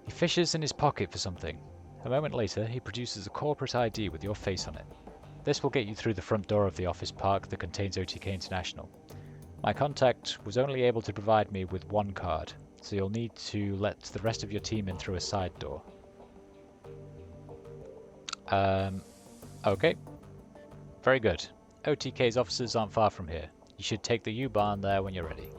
He fishes in his pocket for something. A moment later, he produces a corporate ID with your face on it. This will get you through the front door of the office park that contains OTK International. My contact was only able to provide me with one card, so you'll need to let the rest of your team in through a side door. Okay. Very good. OTK's offices aren't far from here. You should take the U-Bahn there when you're ready.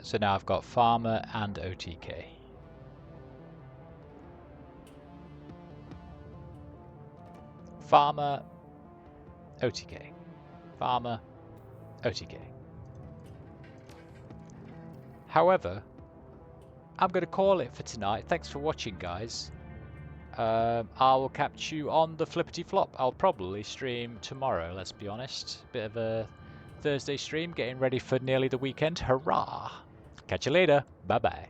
So now I've got Farmer and OTK. Farmer, OTK. Farmer, OTK. However, I'm going to call it for tonight. Thanks for watching, guys. I will catch you on the flippity flop. I'll probably stream tomorrow, let's be honest. Bit of a Thursday stream, getting ready for nearly the weekend. Hurrah! Catch you later. Bye-bye.